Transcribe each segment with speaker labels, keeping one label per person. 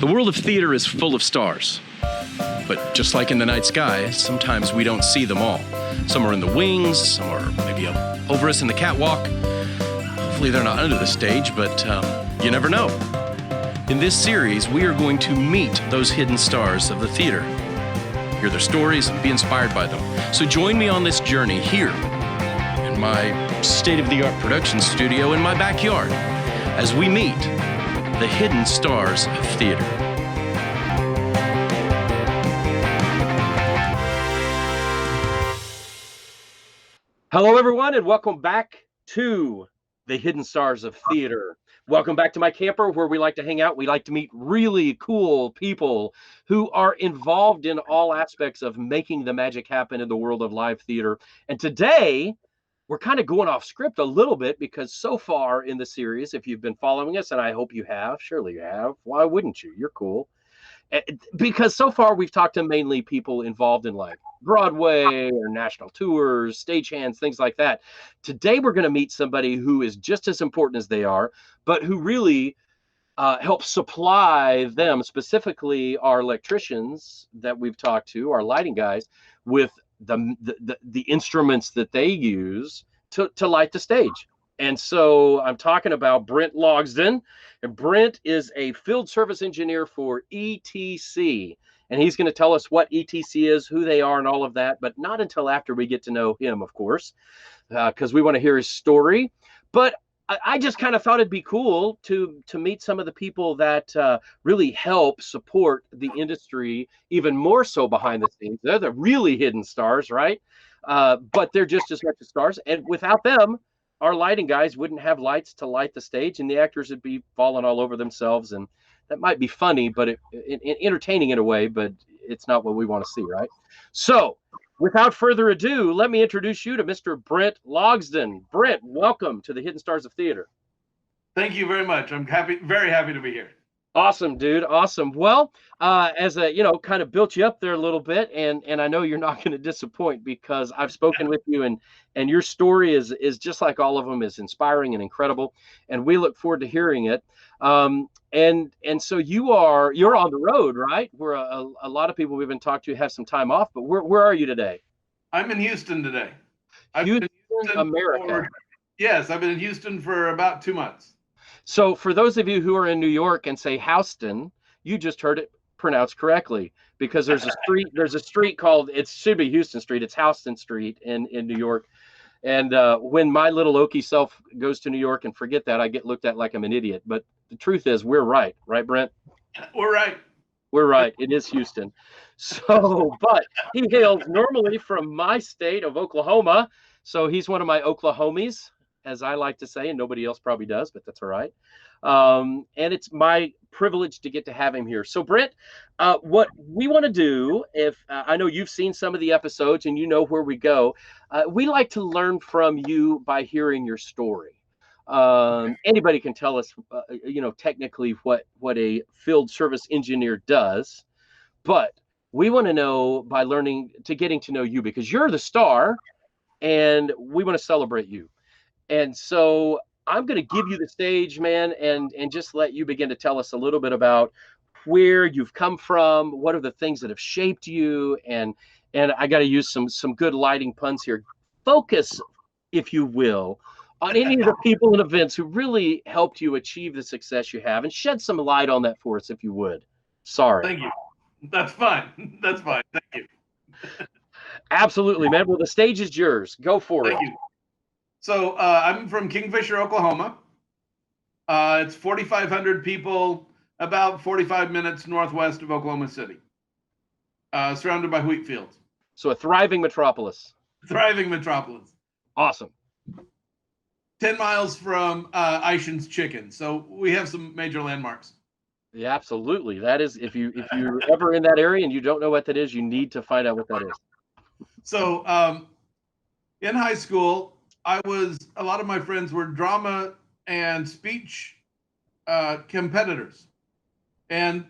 Speaker 1: The world of theater is full of stars. But just like in the night sky, sometimes we don't see them all. Some are in the wings, some are maybe up over us in the catwalk. Hopefully they're not under the stage, but you never know. In this series, we are going to meet those hidden stars of the theater, hear their stories, and be inspired by them. So join me on this journey here in my state-of-the-art production studio in my backyard as we meet the hidden stars of theater.
Speaker 2: Hello, everyone, and welcome back to the Hidden Stars of Theater. Welcome back to my camper where we like to hang out. We like to meet really cool people who are involved in all aspects of making the magic happen in the world of live theater. And today, we're kind of going off script a little bit because so far in the series, if you've been following us, and I hope you have, surely you have, why wouldn't you? You're cool. Because so far we've talked to mainly people involved in like Broadway or national tours, stagehands, things like that. Today we're going to meet somebody who is just as important as they are, but who really helps supply them, specifically our electricians that we've talked to, our lighting guys, with the instruments that they use to light the stage. And so I'm talking about Brent Logsdon, and Brent is a field service engineer for ETC. And he's going to tell us what ETC is, who they are, and all of that, but not until after we get to know him, of course, because we want to hear his story. But I just kind of thought it'd be cool to meet some of the people that really help support the industry, even more so behind the scenes. They're the really hidden stars, right? But they're just as much as stars. And without them, our lighting guys wouldn't have lights to light the stage, and the actors would be falling all over themselves. And that might be funny, but entertaining in a way, but it's not what we want to see, right? So without further ado, let me introduce you to Mr. Brent Logsdon. Brent, welcome to the Hidden Stars of Theater.
Speaker 3: Thank you very much. I'm very happy to be here.
Speaker 2: Awesome, dude. Awesome. Well, as a, kind of built you up there a little bit, and I know you're not going to disappoint because I've spoken with you, and your story is just like all of them, is inspiring and incredible, and we look forward to hearing it. And so you're on the road, right? Where a lot of people we've been talking to have some time off, but where are you today?
Speaker 3: I'm in Houston today.
Speaker 2: Houston, America.
Speaker 3: Yes, I've been in Houston for about 2 months.
Speaker 2: So for those of you who are in New York and say Houston, you just heard it pronounced correctly, because there's a street called, it should be Houston Street, it's Houston Street in New York. And when my little Okie self goes to New York and forget that, I get looked at like I'm an idiot. But the truth is, we're right, Brent?
Speaker 3: We're right.
Speaker 2: We're right. It is Houston. So, but he hails normally from my state of Oklahoma. So he's one of my Oklahomies, as I like to say, and nobody else probably does, but that's all right. And it's my privilege to get to have him here. So Brent, what we want to do, if I know you've seen some of the episodes and you know where we go, we like to learn from you by hearing your story. Anybody can tell us, technically what a field service engineer does, but we want to know by getting to know you, because you're the star and we want to celebrate you. And so I'm going to give you the stage, man, and just let you begin to tell us a little bit about where you've come from, what are the things that have shaped you, and I got to use some good lighting puns here. Focus, if you will, on any of the people and events who really helped you achieve the success you have, and shed some light on that for us, if you would. Sorry.
Speaker 3: Thank you. That's fine. That's fine. Thank you.
Speaker 2: Absolutely, man. Well, the stage is yours. Go for it.
Speaker 3: Thank you. So I'm from Kingfisher, Oklahoma. It's 4,500 people, about 45 minutes northwest of Oklahoma City, surrounded by wheat fields.
Speaker 2: So a thriving metropolis.
Speaker 3: Thriving metropolis.
Speaker 2: Awesome.
Speaker 3: 10 miles from Ishan's Chicken. So we have some major landmarks.
Speaker 2: Yeah, absolutely. That is, if you're ever in that area and you don't know what that is, you need to find out what that is.
Speaker 3: So in high school, a lot of my friends were drama and speech competitors. And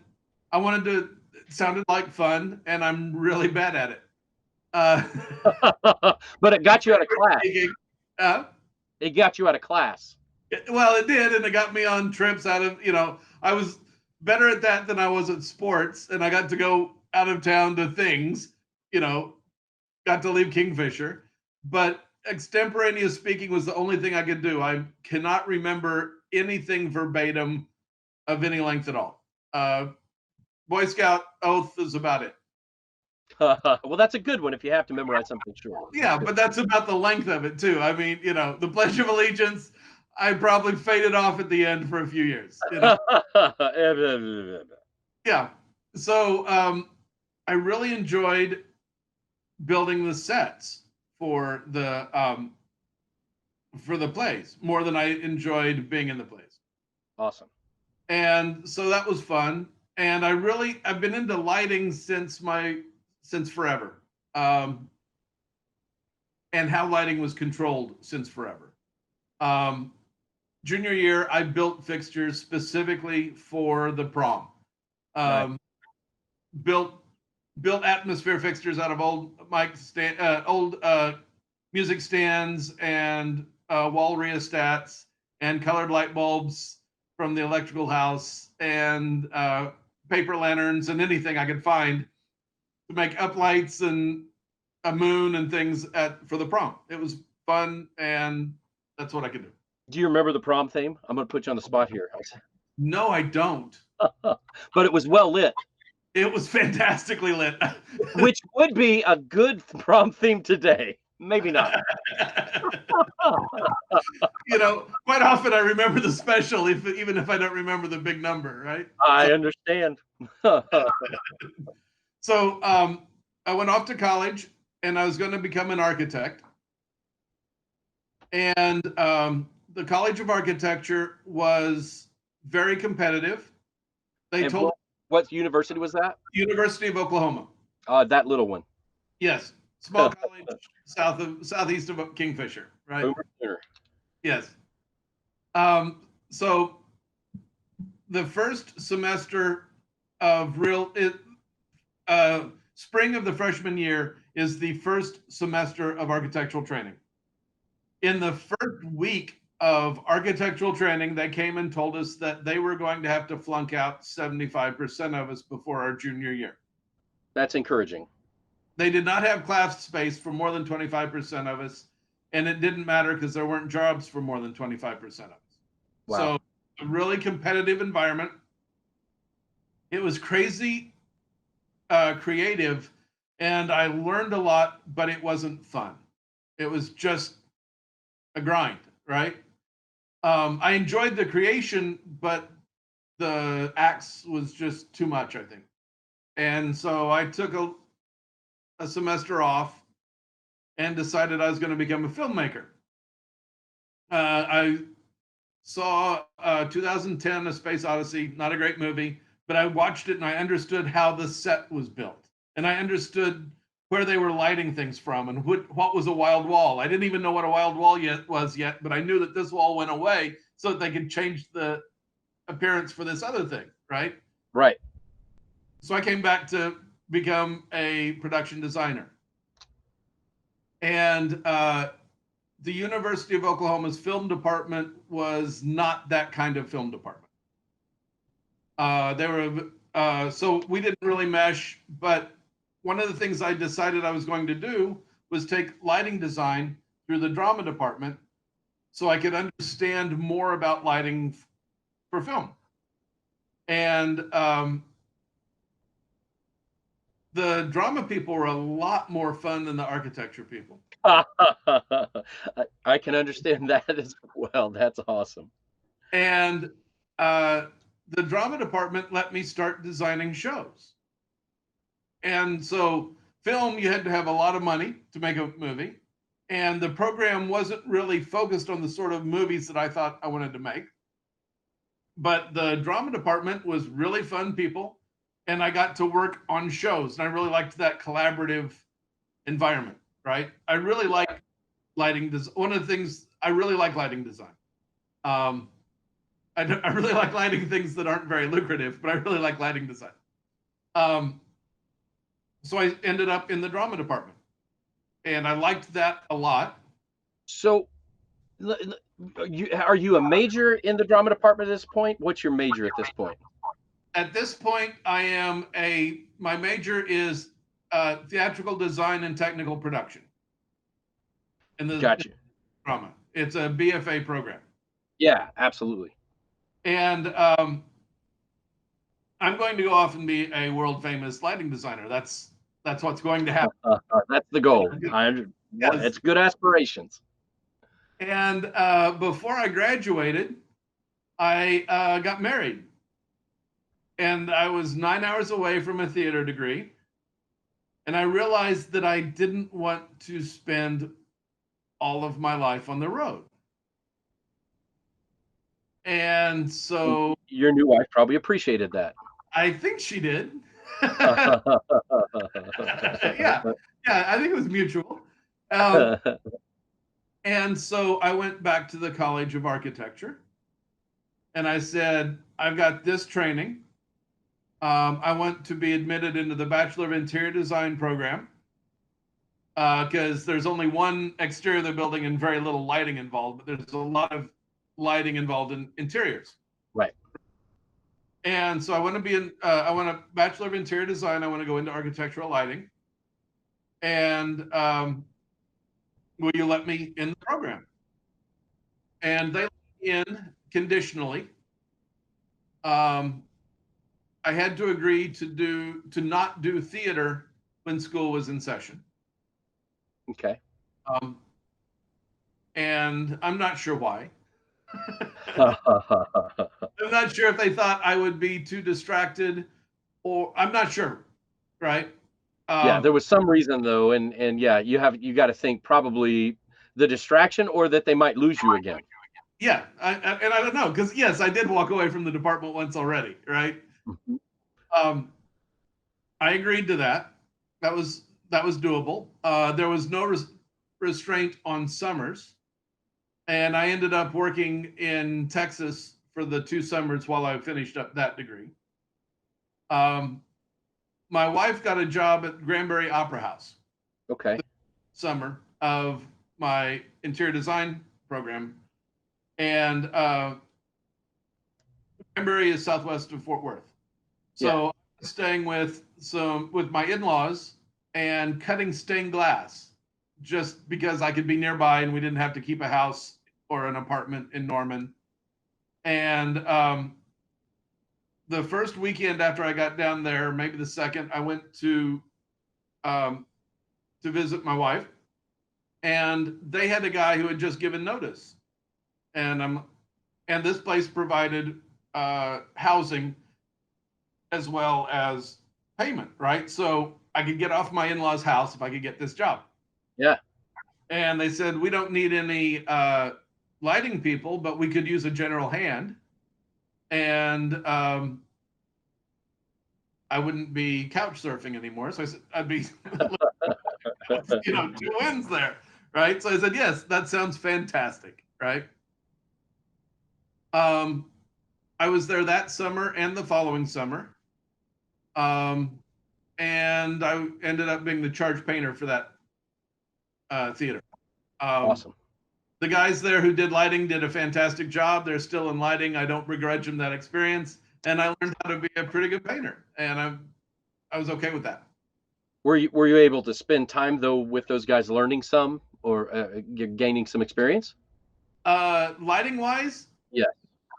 Speaker 3: I wanted to, it sounded like fun, and I'm really bad at it.
Speaker 2: But it got you out of class. It got you out of class.
Speaker 3: Well, it did, and it got me on trips out of, I was better at that than I was at sports, and I got to go out of town to things, got to leave Kingfisher, but extemporaneous speaking was the only thing I could do. I cannot remember anything verbatim of any length at all. Boy Scout oath is about it.
Speaker 2: Well, that's a good one if you have to memorize something short.
Speaker 3: Yeah, but that's about the length of it too. I mean, the Pledge of Allegiance, I probably faded off at the end for a few years. Yeah. So I really enjoyed building the sets for the plays more than I enjoyed being in the plays.
Speaker 2: Awesome.
Speaker 3: And so that was fun. And I've been into lighting since forever. And how lighting was controlled since forever. Junior year, I built fixtures specifically for the prom.
Speaker 2: Right.
Speaker 3: Built atmosphere fixtures out of old music stands and wall rheostats and colored light bulbs from the electrical house and paper lanterns and anything I could find to make uplights and a moon and things for the prom. It was fun, and that's what I could do.
Speaker 2: Do you remember the prom theme? I'm going to put you on the spot here.
Speaker 3: No, I don't.
Speaker 2: But it was well lit.
Speaker 3: It was fantastically lit.
Speaker 2: Which would be a good prom theme today. Maybe not.
Speaker 3: Quite often I remember the special, even if I don't remember the big number, right?
Speaker 2: I understand.
Speaker 3: So I went off to college, and I was going to become an architect. And the College of Architecture was very competitive.
Speaker 2: What university was that?
Speaker 3: University of Oklahoma.
Speaker 2: That little one.
Speaker 3: Yes, small college southeast of Kingfisher, right? Yes. So the first semester of spring of the freshman year is the first semester of architectural training. In the first week of architectural training, they came and told us that they were going to have to flunk out 75% of us before our junior year.
Speaker 2: That's encouraging.
Speaker 3: They did not have class space for more than 25% of us, and it didn't matter because there weren't jobs for more than 25% of us.
Speaker 2: Wow.
Speaker 3: So a really competitive environment. It was crazy creative, and I learned a lot, but it wasn't fun. It was just a grind, right? I enjoyed the creation, but the acts was just too much, I think. And so I took a semester off and decided I was going to become a filmmaker. I saw 2010 A Space Odyssey, not a great movie, but I watched it and I understood how the set was built. And I understood where they were lighting things from and what was a wild wall. I didn't even know what a wild wall was yet, but I knew that this wall went away so that they could change the appearance for this other thing, right?
Speaker 2: Right.
Speaker 3: So I came back to become a production designer. And the University of Oklahoma's film department was not that kind of film department. So we didn't really mesh, but one of the things I decided I was going to do was take lighting design through the drama department so I could understand more about lighting for film. And the drama people were a lot more fun than the architecture people.
Speaker 2: I can understand that as well. That's awesome.
Speaker 3: And the drama department let me start designing shows. And so film, you had to have a lot of money to make a movie. And the program wasn't really focused on the sort of movies that I thought I wanted to make. But the drama department was really fun people. And I got to work on shows. And I really liked that collaborative environment, right? I really like lighting design. One of the things, I really like lighting design. I really like lighting things that aren't very lucrative, but I really like lighting design. So I ended up in the drama department, and I liked that a lot.
Speaker 2: So are you a major in the drama department at this point? What's your major at this point?
Speaker 3: At this point, my major is theatrical design and technical production. And the
Speaker 2: Gotcha.
Speaker 3: drama. It's a BFA program.
Speaker 2: Yeah, absolutely.
Speaker 3: And I'm going to go off and be a world famous lighting designer. That's what's going to happen.
Speaker 2: That's the goal.
Speaker 3: Yes.
Speaker 2: It's good aspirations.
Speaker 3: And before I graduated, I got married. And I was 9 hours away from a theater degree. And I realized that I didn't want to spend all of my life on the road. And so
Speaker 2: your new wife probably appreciated that.
Speaker 3: I think she did. Yeah, I think it was mutual. And so I went back to the College of Architecture and I said, I've got this training. I want to be admitted into the Bachelor of Interior Design program because there's only one exterior of the building and very little lighting involved, but there's a lot of lighting involved in interiors.
Speaker 2: Right.
Speaker 3: And so I want a Bachelor of Interior Design. I want to go into architectural lighting. And will you let me in the program? And they let me in conditionally. I had to agree to not do theater when school was in session.
Speaker 2: Okay.
Speaker 3: And I'm not sure why. I'm not sure if they thought I would be too distracted, or I'm not sure, right?
Speaker 2: Yeah, there was some reason though, and yeah, you got to think probably the distraction or that they might lose you again.
Speaker 3: Yeah, and I don't know because yes, I did walk away from the department once already, right?
Speaker 2: Mm-hmm.
Speaker 3: I agreed to that. That was doable. There was no restraint on summers. And I ended up working in Texas for the 2 summers while I finished up that degree. My wife got a job at Granberry Opera House.
Speaker 2: Okay.
Speaker 3: Summer of my interior design program. And Granberry is southwest of Fort Worth. So
Speaker 2: Yeah.
Speaker 3: I was staying with my in-laws and cutting stained glass just because I could be nearby and we didn't have to keep a house or an apartment in Norman. And the first weekend after I got down there, maybe the second, I went to visit my wife, and they had a guy who had just given notice, and this place provided housing as well as payment, right? So I could get off my in-laws' house if I could get this job.
Speaker 2: Yeah.
Speaker 3: And they said, we don't need any lighting people, but we could use a general hand. And I wouldn't be couch surfing anymore. So I said, I'd be, 2 wins there, right? So I said, yes, that sounds fantastic, right? I was there that summer and the following summer. And I ended up being the charge painter for that theater.
Speaker 2: Awesome.
Speaker 3: The guys there who did lighting did a fantastic job. They're still in lighting. I don't begrudge them that experience. And I learned how to be a pretty good painter. And I was okay with that.
Speaker 2: Were you able to spend time though with those guys learning some or gaining some experience?
Speaker 3: Lighting wise?
Speaker 2: Yeah.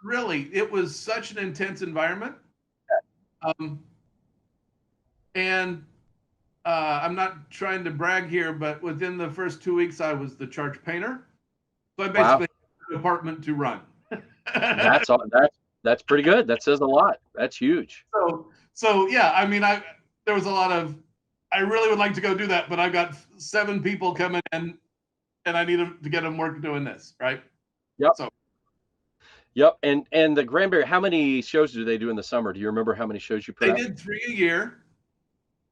Speaker 3: Really, it was such an intense environment. And I'm not trying to brag here, but within the first 2 weeks, I was the charge painter. So I basically had a department to run.
Speaker 2: That's all. That's pretty good. That says a lot. That's huge.
Speaker 3: So yeah, I mean, there was a lot of, I really would like to go do that, but I've got 7 people coming in, and I need to get them work doing this, right?
Speaker 2: Yep.
Speaker 3: So.
Speaker 2: Yep. And the Granberry, how many shows do they do in the summer? Do you remember how many shows you put out?
Speaker 3: They did 3 a year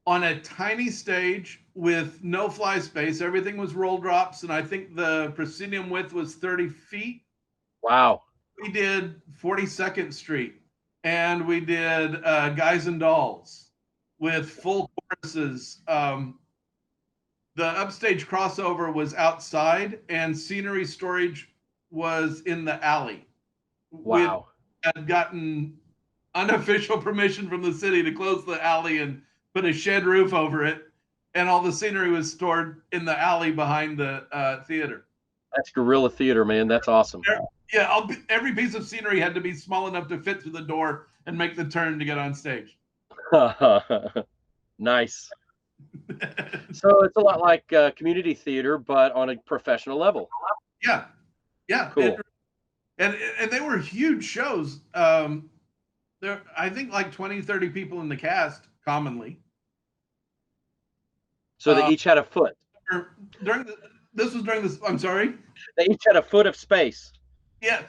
Speaker 3: on a tiny stage with no fly space. Everything was roll drops, and I think the proscenium width was 30 feet.
Speaker 2: Wow.
Speaker 3: We did 42nd Street, and we did Guys and Dolls with full choruses. The upstage crossover was outside, and scenery storage was in the alley.
Speaker 2: Wow.
Speaker 3: We had gotten unofficial permission from the city to close the alley and put a shed roof over it, and all the scenery was stored in the alley behind the theater.
Speaker 2: That's guerrilla theater, man. That's awesome.
Speaker 3: Yeah, every piece of scenery had to be small enough to fit through the door and make the turn to get on stage.
Speaker 2: Nice. So it's a lot like community theater, but on a professional level.
Speaker 3: Yeah, yeah,
Speaker 2: cool.
Speaker 3: And they were huge shows. There, I think, like 20, 30 people in the cast commonly.
Speaker 2: So they each had a foot.
Speaker 3: This was during this. I'm sorry.
Speaker 2: They each had a foot of space.
Speaker 3: Yeah,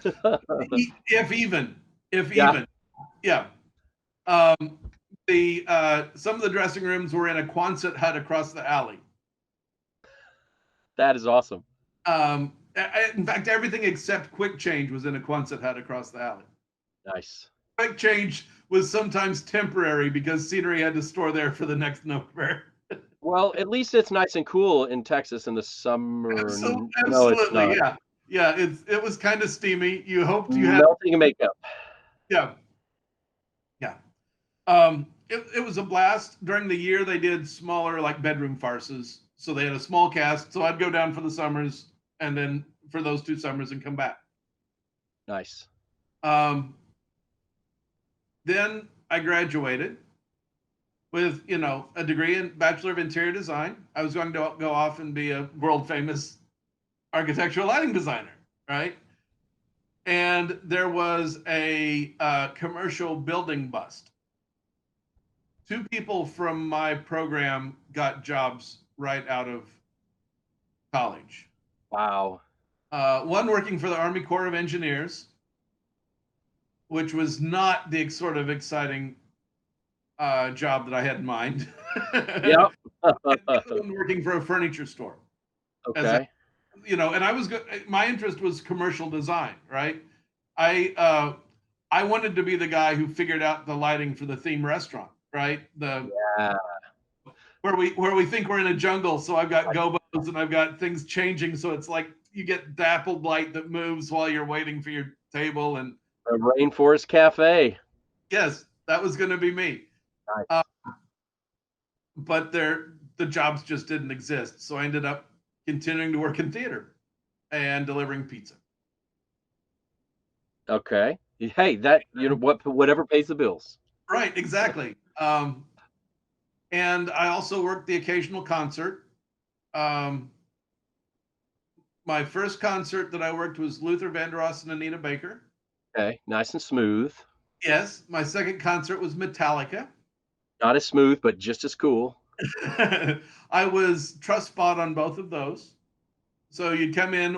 Speaker 3: if even,
Speaker 2: Yeah.
Speaker 3: yeah. Some of the dressing rooms were in a Quonset hut across the alley.
Speaker 2: That is awesome.
Speaker 3: In fact, everything except Quick Change was in a Quonset hut across the alley.
Speaker 2: Nice.
Speaker 3: Quick Change was sometimes temporary because scenery had to store there for the next November.
Speaker 2: Well, at least it's nice and cool in Texas in the summer.
Speaker 3: Absolutely,
Speaker 2: no, it's not.
Speaker 3: Yeah. It was kind of steamy. You hoped you had
Speaker 2: melting makeup.
Speaker 3: Yeah. It was a blast. During the year, they did smaller, like, bedroom farces. So they had a small cast. So I'd go down for the summers and then for those 2 summers and come back.
Speaker 2: Nice.
Speaker 3: Then I graduated with, a degree in Bachelor of Interior Design. I was going to go off and be a world famous architectural lighting designer, right? And there was a commercial building bust. 2 people from my program got jobs right out of college.
Speaker 2: Wow.
Speaker 3: One working for the Army Corps of Engineers, which was not the sort of exciting job that I had in mind.
Speaker 2: Yep.
Speaker 3: One working for a furniture store.
Speaker 2: Okay.
Speaker 3: And I was my interest was commercial design, right? I wanted to be the guy who figured out the lighting for the theme restaurant, right? Where we think we're in a jungle, so I've got gobos and I've got things changing, so it's like you get dappled light that moves while you're waiting for your table. And
Speaker 2: a rainforest cafe.
Speaker 3: Yes, that was going to be me.
Speaker 2: Nice.
Speaker 3: But the jobs just didn't exist, so I ended up continuing to work in theater and delivering pizza.
Speaker 2: Okay. Hey, that whatever pays the bills.
Speaker 3: Right, exactly. And I also worked the occasional concert. My first concert that I worked was Luther Vandross and Anita Baker.
Speaker 2: Okay, nice and smooth.
Speaker 3: Yes, my second concert was Metallica.
Speaker 2: Not as smooth, but just as cool.
Speaker 3: I was truss spot on both of those. So you'd come in,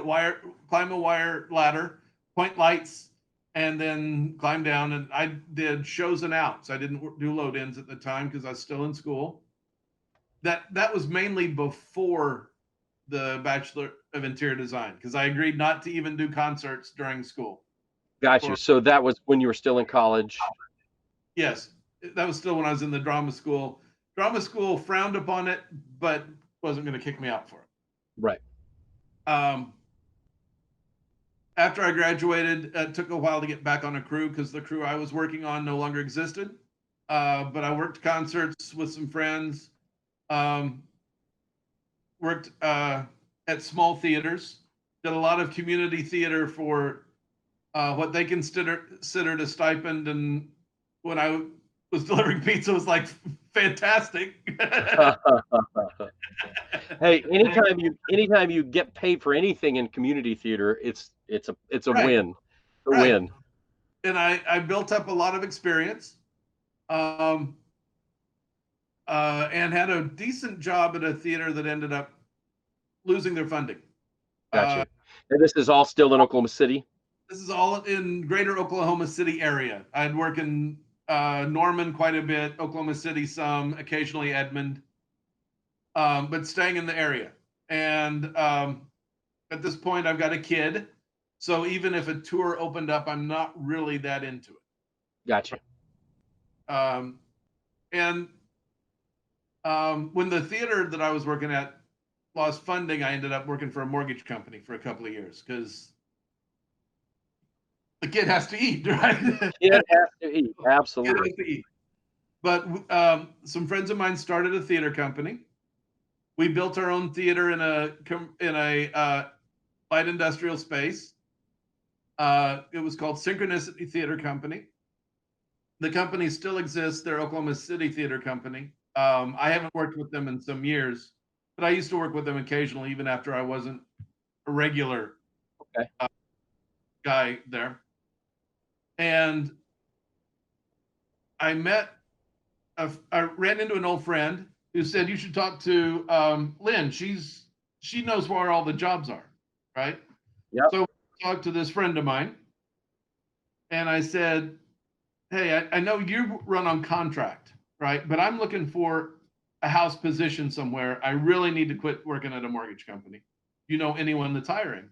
Speaker 3: climb a wire ladder, point lights, and then climb down. And I did shows and outs. I didn't do load ins at the time because I was still in school. That was mainly before the Bachelor of Interior Design, because I agreed not to even do concerts during school.
Speaker 2: Gotcha. So that was when you were still in college?
Speaker 3: Yes, that was still when I was in the drama school. Drama school frowned upon it, but wasn't going to kick me out for it.
Speaker 2: Right.
Speaker 3: After I graduated, it took a while to get back on a crew because the crew I was working on no longer existed. But I worked concerts with some friends, worked at small theaters, did a lot of community theater for what they considered a stipend. And when I was delivering pizza, it was like fantastic.
Speaker 2: Hey, anytime you get paid for anything in community theater, it's a
Speaker 3: Right.
Speaker 2: win. A
Speaker 3: Right.
Speaker 2: win.
Speaker 3: And I built up a lot of experience, and had a decent job at a theater that ended up losing their funding.
Speaker 2: Gotcha. And this is all still in Oklahoma City?
Speaker 3: This is all in greater Oklahoma City area. I'd work in Norman quite a bit, Oklahoma City some, occasionally Edmond, but staying in the area. And at this point, I've got a kid. So even if a tour opened up, I'm not really that into it.
Speaker 2: Gotcha.
Speaker 3: And when the theater that I was working at lost funding, I ended up working for a mortgage company for a couple of years because the kid has to eat, right?
Speaker 2: Kid has to eat.
Speaker 3: Kid has
Speaker 2: Absolutely.
Speaker 3: to eat. But some friends of mine started a theater company. We built our own theater in a light industrial space. It was called Synchronicity Theatre Company. The company still exists. They're Oklahoma City Theater Company. I haven't worked with them in some years, but I used to work with them occasionally, even after I wasn't a regular guy there. And I ran into an old friend who said, you should talk to Lynn. She knows where all the jobs are, right?
Speaker 2: Yep.
Speaker 3: So I talked to this friend of mine, and I said, hey, I know you run on contract, right? But I'm looking for a house position somewhere. I really need to quit working at a mortgage company. You know anyone that's hiring?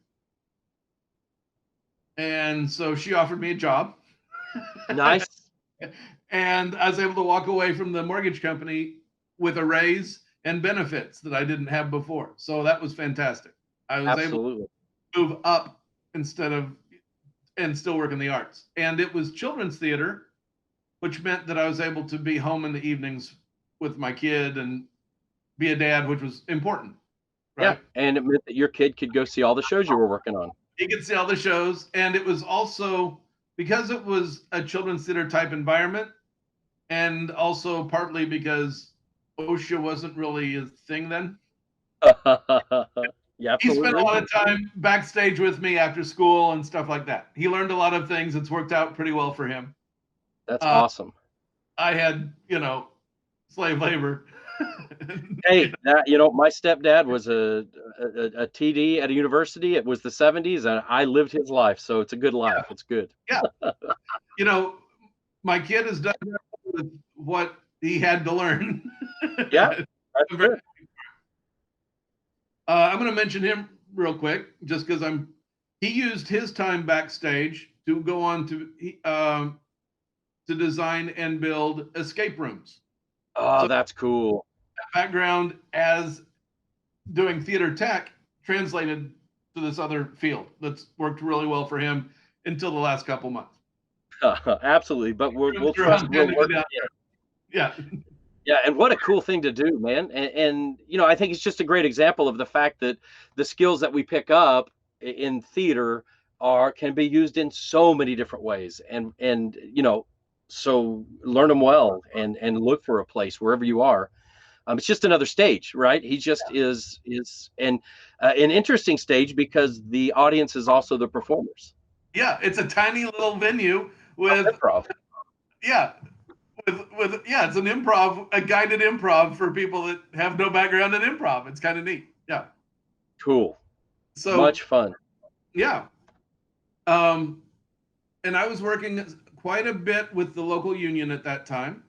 Speaker 3: And so she offered me a job.
Speaker 2: Nice.
Speaker 3: And I was able to walk away from the mortgage company with a raise and benefits that I didn't have before. So that was fantastic. I was able to move up and still work in the arts. And it was children's theater, which meant that I was able to be home in the evenings with my kid and be a dad, which was important. Right?
Speaker 2: Yeah, and it meant that your kid could go see all the shows you were working on.
Speaker 3: He could see all the shows. And it was also, because it was a children's theater type environment, and also partly because OSHA wasn't really a thing then.
Speaker 2: Yeah,
Speaker 3: he spent a lot of time backstage with me after school and stuff like that. He learned a lot of things. It's worked out pretty well for him.
Speaker 2: That's awesome.
Speaker 3: I had, slave labor.
Speaker 2: Hey, my stepdad was a TD at a university. It was the 70s, and I lived his life, so it's a good life. Yeah. It's good.
Speaker 3: Yeah. My kid has done with what he had to learn.
Speaker 2: Yeah. That's good.
Speaker 3: I'm going to mention him real quick, just because he used his time backstage to go on to design and build escape rooms.
Speaker 2: Oh, so that's cool.
Speaker 3: Background as doing theater tech translated to this other field that's worked really well for him until the last couple months.
Speaker 2: Absolutely, but we'll trust we'll work.
Speaker 3: Yeah.
Speaker 2: Yeah, and what a cool thing to do, man. And I think it's just a great example of the fact that the skills that we pick up in theater can be used in so many different ways. And so learn them well and look for a place wherever you are. It's just another stage, right? He just is an interesting stage because the audience is also the performers.
Speaker 3: Yeah, it's a tiny little venue with
Speaker 2: improv.
Speaker 3: Yeah. It's an improv, a guided improv for people that have no background in improv. It's kind of neat. Yeah.
Speaker 2: Cool.
Speaker 3: So
Speaker 2: much fun.
Speaker 3: Yeah. And I was working quite a bit with the local union at that time.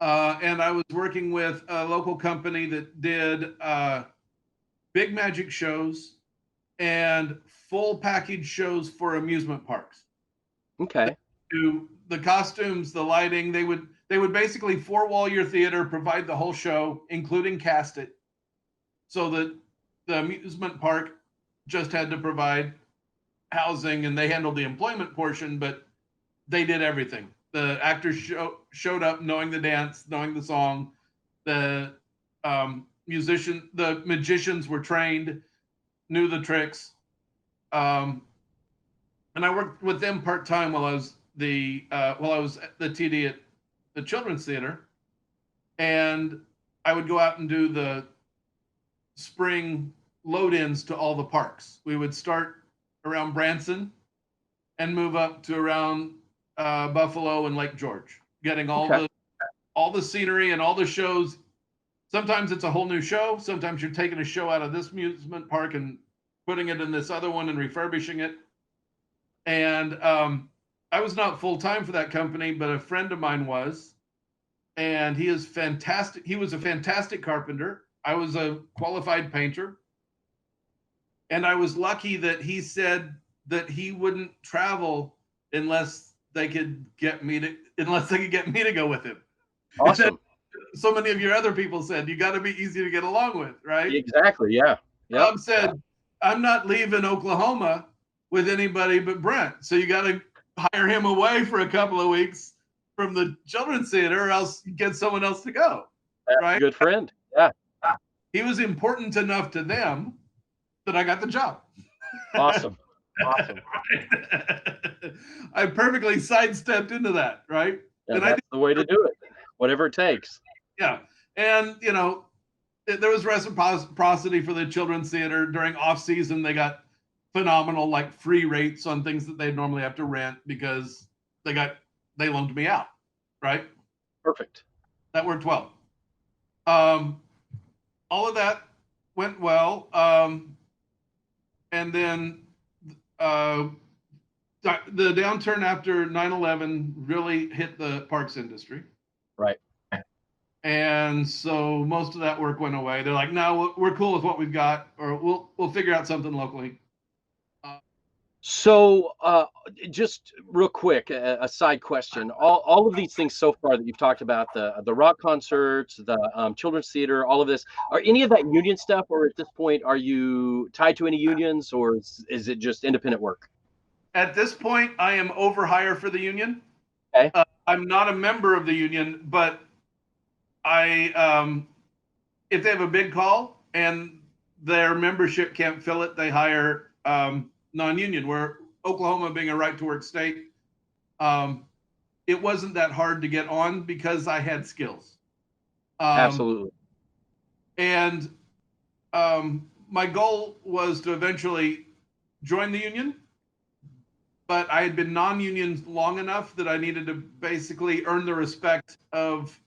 Speaker 3: And I was working with a local company that did big magic shows and full package shows for amusement parks.
Speaker 2: Okay.
Speaker 3: The costumes, the lighting, they would basically four-wall your theater, provide the whole show, including cast it, so that the amusement park just had to provide housing and they handled the employment portion, but they did everything. The actors showed up knowing the dance, knowing the song. The magicians were trained, knew the tricks. And I worked with them part-time while I was the TD at the Children's Theater, and I would go out and do the spring load-ins to all the parks. We would start around Branson and move up to around Buffalo and Lake George, getting all the scenery and all the shows. Sometimes it's a whole new show. Sometimes you're taking a show out of this amusement park and putting it in this other one and refurbishing it. And I was not full-time for that company, but a friend of mine was, and he is fantastic. He was a fantastic carpenter. I was a qualified painter. And I was lucky that he said that he wouldn't travel unless they could get me to go with him.
Speaker 2: Awesome.
Speaker 3: So many of your other people said, you got to be easy to get along with, right?
Speaker 2: Exactly. Yeah.
Speaker 3: Bob said, I'm not leaving Oklahoma with anybody but Brent. So you got to hire him away for a couple of weeks from the children's theater, or else get someone else to go.
Speaker 2: That's
Speaker 3: Right?
Speaker 2: a good friend. Yeah.
Speaker 3: He was important enough to them that I got the job.
Speaker 2: Awesome. Awesome.
Speaker 3: I perfectly sidestepped into that, right?
Speaker 2: Yeah,
Speaker 3: And
Speaker 2: that's the way to do it. Whatever it takes.
Speaker 3: yeah. And, you know, there was reciprocity for the children's theater. During off season, they got phenomenal, like, free rates on things that they'd normally have to rent because they loaned me out, right?
Speaker 2: Perfect.
Speaker 3: That worked well. All of that went well. And then the downturn after 9/11 really hit the parks industry.
Speaker 2: Right.
Speaker 3: And so most of that work went away. They're like, no, we're cool with what we've got, or we'll figure out something locally.
Speaker 2: So, just real quick, a side question. All of these things so far that you've talked about, the rock concerts, the children's theater, all of this, are any of that union stuff, or at this point, are you tied to any unions, or is it just independent work?
Speaker 3: At this point, I am over hire for the union.
Speaker 2: Okay.
Speaker 3: I'm not a member of the union, but if they have a big call and their membership can't fill it, they hire non-union. Where Oklahoma being a right to work state, it wasn't that hard to get on because I had skills.
Speaker 2: Absolutely.
Speaker 3: And my goal was to eventually join the union, but I had been non-union long enough that I needed to basically earn the respect of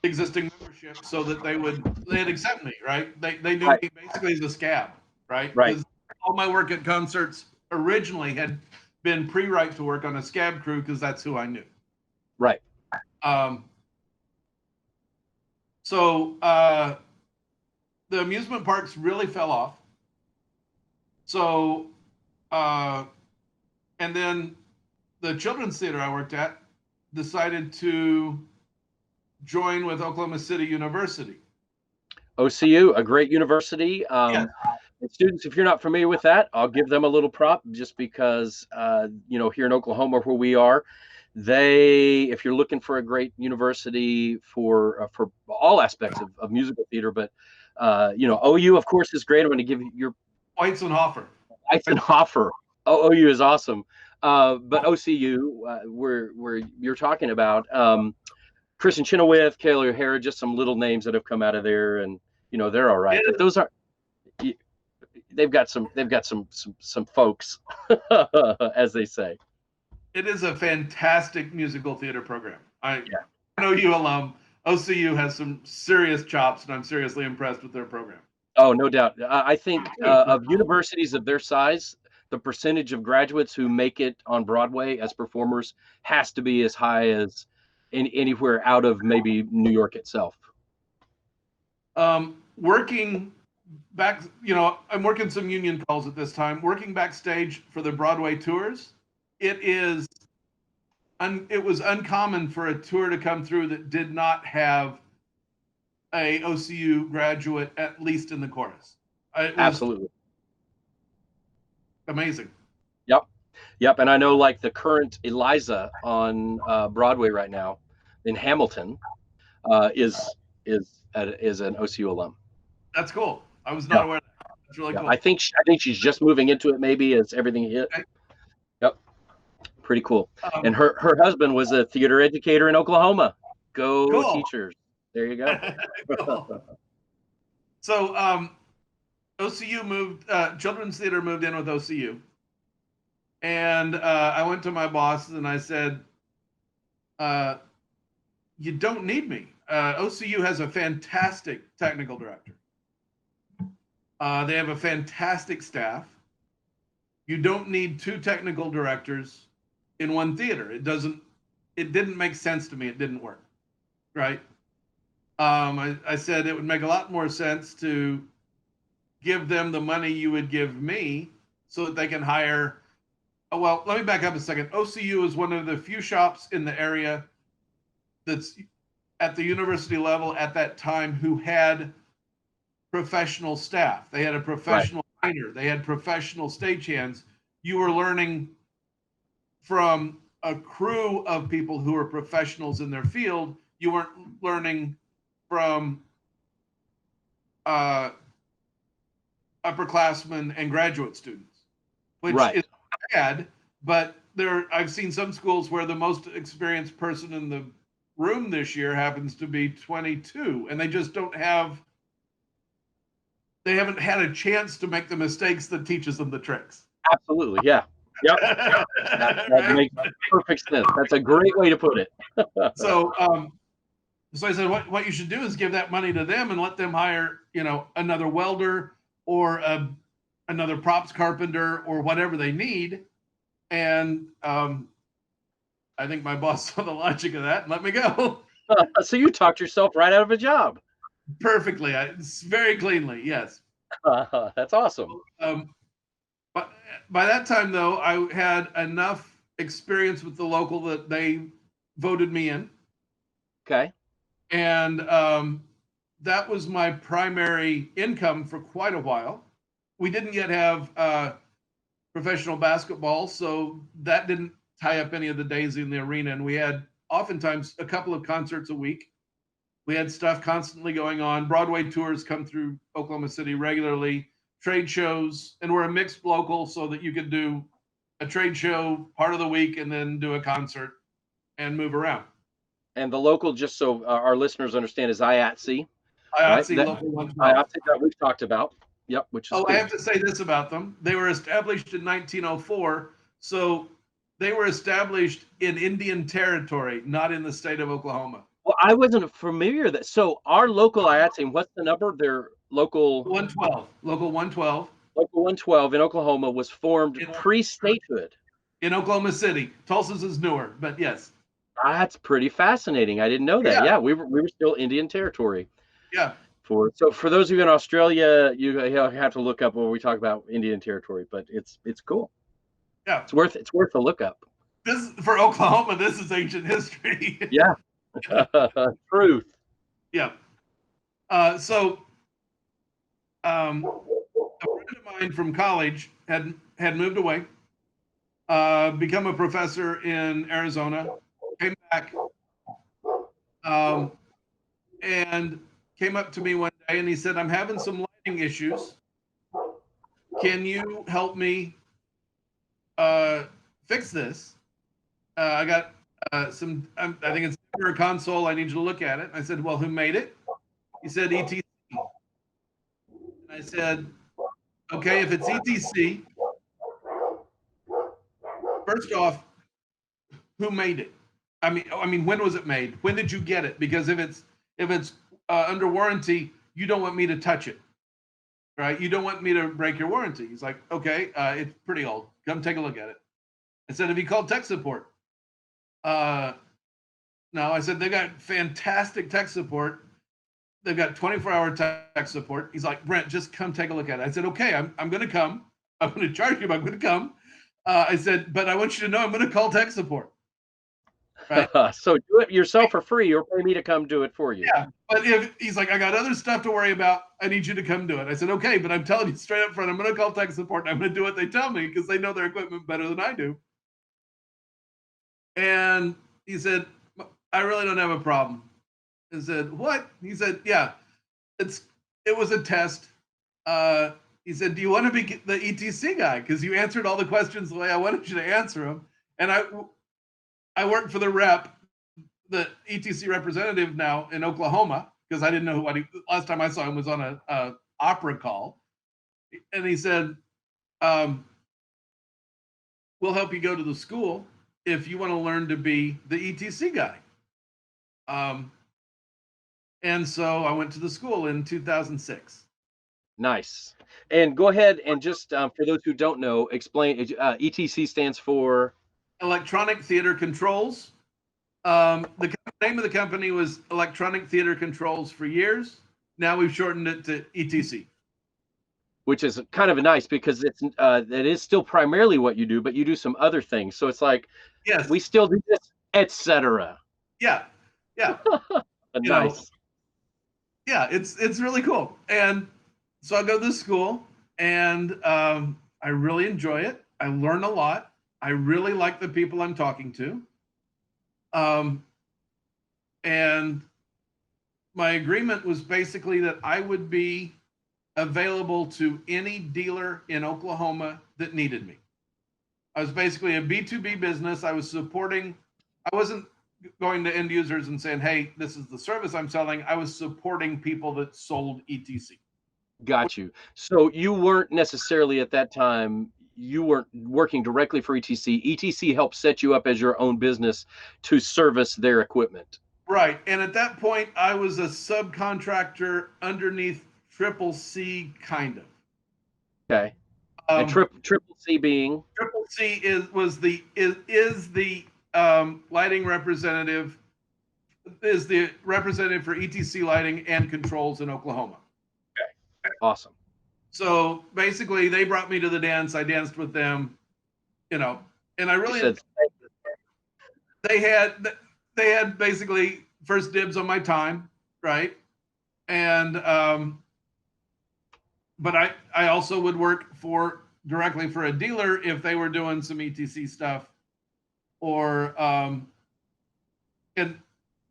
Speaker 3: existing membership so that they'd accept me, right? They knew me basically as a scab, right?
Speaker 2: Right.
Speaker 3: Because all my work at concerts originally had been pre-right to work on a scab crew because that's who I knew.
Speaker 2: Right.
Speaker 3: So the amusement parks really fell off. So and then the children's theater I worked at decided to join with Oklahoma City University.
Speaker 2: OCU, a great university.
Speaker 3: Yeah.
Speaker 2: And students, if you're not familiar with that, I'll give them a little prop just because, here in Oklahoma where we are, if you're looking for a great university for all aspects of musical theater, but, OU, of course, is great. I'm going to give you your
Speaker 3: Weizenhofer.
Speaker 2: OU is awesome. But OCU, where you're talking about, Kristen Chenoweth, Kayla O'Hara, just some little names that have come out of there, and they're all right. But those are, they've got some folks, as they say.
Speaker 3: It is a fantastic musical theater program. I know OU alum. OCU has some serious chops, and I'm seriously impressed with their program.
Speaker 2: Oh, no doubt. I think of universities of their size, the percentage of graduates who make it on Broadway as performers has to be as high as anywhere out of maybe New York itself.
Speaker 3: Working back, I'm working some union calls at this time. Working backstage for the Broadway tours, it was uncommon for a tour to come through that did not have a OCU graduate, at least in the chorus.
Speaker 2: Absolutely.
Speaker 3: Amazing.
Speaker 2: Yep. And I know, like, the current Eliza on Broadway right now in Hamilton is an OCU alum.
Speaker 3: That's cool. I was not aware of that. That's really cool.
Speaker 2: I think she's just moving into it, maybe, as everything hit. Okay. Yep. Pretty cool. And her husband was a theater educator in Oklahoma. Go cool. Teachers. There you go.
Speaker 3: Cool. So OCU moved, Children's Theater moved in with OCU. And I went to my boss and I said, you don't need me. OCU has a fantastic technical director. They have a fantastic staff. You don't need two technical directors in one theater. It didn't make sense to me. It didn't work, right? I said it would make a lot more sense to give them the money you would give me so that they can hire. Well, let me back up a second. OCU is one of the few shops in the area that's at the university level at that time who had professional staff. They had a professional trainer. They had professional stagehands. You were learning from a crew of people who are professionals in their field. You weren't learning from upperclassmen and graduate students, which is bad. But I've seen some schools where the most experienced person in the room this year happens to be 22, and they just they haven't had a chance to make the mistakes that teaches them the tricks.
Speaker 2: Absolutely, yeah. Yep. That makes perfect sense. That's a great way to put it.
Speaker 3: So I said, what you should do is give that money to them and let them hire, another welder or another props carpenter or whatever they need. And I think my boss saw the logic of that and let me go.
Speaker 2: So you talked yourself right out of a job.
Speaker 3: Perfectly. Very cleanly, yes.
Speaker 2: That's awesome.
Speaker 3: But by that time, though, I had enough experience with the local that they voted me in.
Speaker 2: Okay.
Speaker 3: And that was my primary income for quite a while. We didn't yet have professional basketball, so that didn't tie up any of the days in the arena. And we had oftentimes a couple of concerts a week. We had stuff constantly going on. Broadway tours come through Oklahoma City regularly, trade shows, and we're a mixed local so that you could do a trade show part of the week and then do a concert and move around.
Speaker 2: And the local, just so our listeners understand, is IATSE.
Speaker 3: IATSE, right? Local 112.
Speaker 2: IATSE that we've talked about. Yep, which is cool.
Speaker 3: I have to say this about them. They were established in 1904, so they were established in Indian Territory, not in the state of Oklahoma.
Speaker 2: Well, I wasn't familiar that. So our local IATSE, what's the number? Their local
Speaker 3: 112. Local 112.
Speaker 2: Local 112 in Oklahoma was formed pre-statehood.
Speaker 3: In Oklahoma City. Tulsa's is newer, but yes.
Speaker 2: That's pretty fascinating. I didn't know that. Yeah, we were still Indian Territory.
Speaker 3: Yeah.
Speaker 2: For those of you in Australia, you have to look up when we talk about Indian Territory, but it's cool.
Speaker 3: Yeah.
Speaker 2: It's worth a look up.
Speaker 3: This for Oklahoma, this is ancient history.
Speaker 2: Yeah. Truth.
Speaker 3: Yeah. So a friend of mine from college had moved away, become a professor in Arizona, came back, and came up to me one day and he said, "I'm having some lighting issues. Can you help me fix this? I got I think it's a console. I need you to look at it." I said, "Well, who made it?" He said, "ETC." And I said, "Okay, if it's ETC, first off, who made it? I mean, when was it made? When did you get it? Because if it's under warranty, you don't want me to touch it, right? You don't want me to break your warranty." He's like, "Okay, it's pretty old. Come take a look at it." I said, "Have you called tech support?" No. I said, "They got fantastic tech support. They've got 24-hour tech support." He's like, "Brent, just come take a look at it." I said, "Okay, I'm going to come. I'm going to charge you, but I'm going to come." I said, "But I want you to know I'm going to call tech support." Right?
Speaker 2: So do it yourself for free or pay me to come do it for you.
Speaker 3: Yeah, but if he's like, "I got other stuff to worry about, I need you to come do it." I said, "Okay, but I'm telling you straight up front, I'm going to call tech support and I'm going to do what they tell me because they know their equipment better than I do." And he said, "I really don't have a problem." I said, "What?" He said, "Yeah, it was a test." He said, "Do you want to be the ETC guy? Because you answered all the questions the way I wanted you to answer them." And I work for the ETC representative now in Oklahoma because I didn't know last time I saw him was on a opera call. And he said, "We'll help you go to the school if you want to learn to be the ETC guy." And so I went to the school in 2006. Nice.
Speaker 2: And go ahead and just, for those who don't know, explain, ETC stands for?
Speaker 3: Electronic Theater Controls. The name of the company was Electronic Theater Controls for years. Now we've shortened it to ETC.
Speaker 2: Which is kind of nice because it is still primarily what you do, but you do some other things. So it's like,
Speaker 3: yes,
Speaker 2: we still do this, etc.
Speaker 3: Yeah.
Speaker 2: Nice.
Speaker 3: Yeah, it's really cool. And so I go to this school and I really enjoy it. I learn a lot. I really like the people I'm talking to. And my agreement was basically that I would be available to any dealer in Oklahoma that needed me. I was basically a B2B business. I wasn't going to end users and saying, hey, this is the service I'm selling. I was supporting people that sold ETC.
Speaker 2: Got you. So you weren't necessarily at that time, you weren't working directly for ETC. ETC helped set you up as your own business to service their equipment.
Speaker 3: Right. And at that point, I was a subcontractor underneath Triple C, kind of.
Speaker 2: Okay. And Triple C being?
Speaker 3: Triple C is the lighting representative, is the representative for ETC lighting and controls in Oklahoma.
Speaker 2: Okay. Awesome.
Speaker 3: So basically, they brought me to the dance. I danced with them, and I really they had basically first dibs on my time, right? And but I also would work directly for a dealer if they were doing some ETC stuff, or and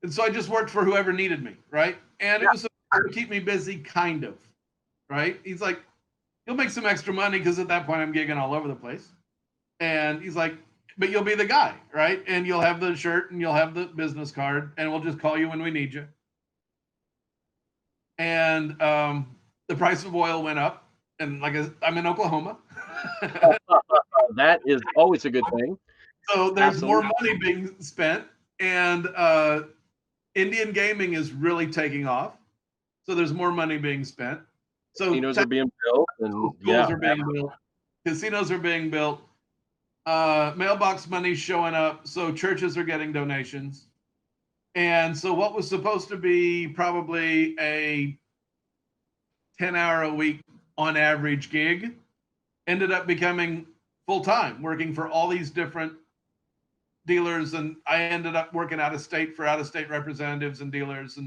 Speaker 3: so I just worked for whoever needed me, right? And it was supposed to keep me busy, kind of, right? He's like, you'll make some extra money because at that point I'm gigging all over the place, and he's like, but you'll be the guy, right? And you'll have the shirt and you'll have the business card, and we'll just call you when we need you. And the price of oil went up, and I'm in Oklahoma.
Speaker 2: That is always a good thing.
Speaker 3: So there's more money being spent, and Indian gaming is really taking off. So there's more money being spent. So
Speaker 2: casinos are being built, and
Speaker 3: schools are being built. Casinos are being built. Mailbox money's showing up, so churches are getting donations. And so what was supposed to be probably a 10-hour-a-week on average gig ended up becoming full-time, working for all these different dealers. And I ended up working out of state for out-of-state representatives and dealers,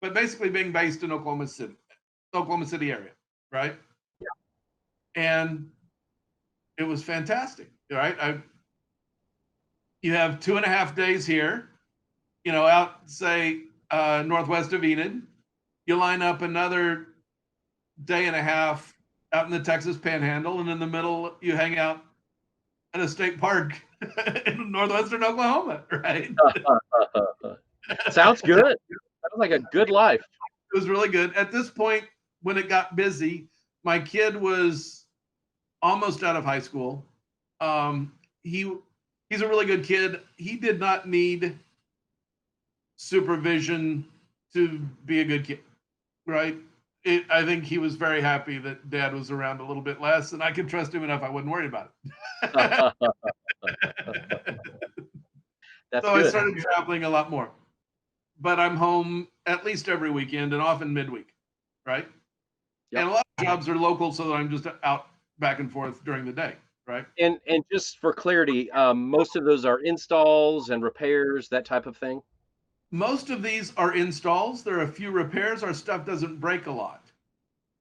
Speaker 3: but basically being based in Oklahoma City area, right?
Speaker 2: Yeah.
Speaker 3: And it was fantastic, right? You have 2.5 days here, out, say, northwest of Enid. You line up another day and a half out in the Texas Panhandle, and in the middle, you hang out at a state park in northwestern Oklahoma, right?
Speaker 2: Sounds good. Sounds like a good life.
Speaker 3: It was really good. At this point, when it got busy, my kid was almost out of high school. He's a really good kid. He did not need supervision to be a good kid, right? I think he was very happy that Dad was around a little bit less, and I could trust him enough I wouldn't worry about it. So good. I started traveling a lot more. But I'm home at least every weekend and often midweek, right? Yep. And a lot of jobs are local, so that I'm just out back and forth during the day, right?
Speaker 2: And just for clarity, most of those are installs and repairs, that type of thing?
Speaker 3: Most of these are installs. There are a few repairs. Our stuff doesn't break a lot.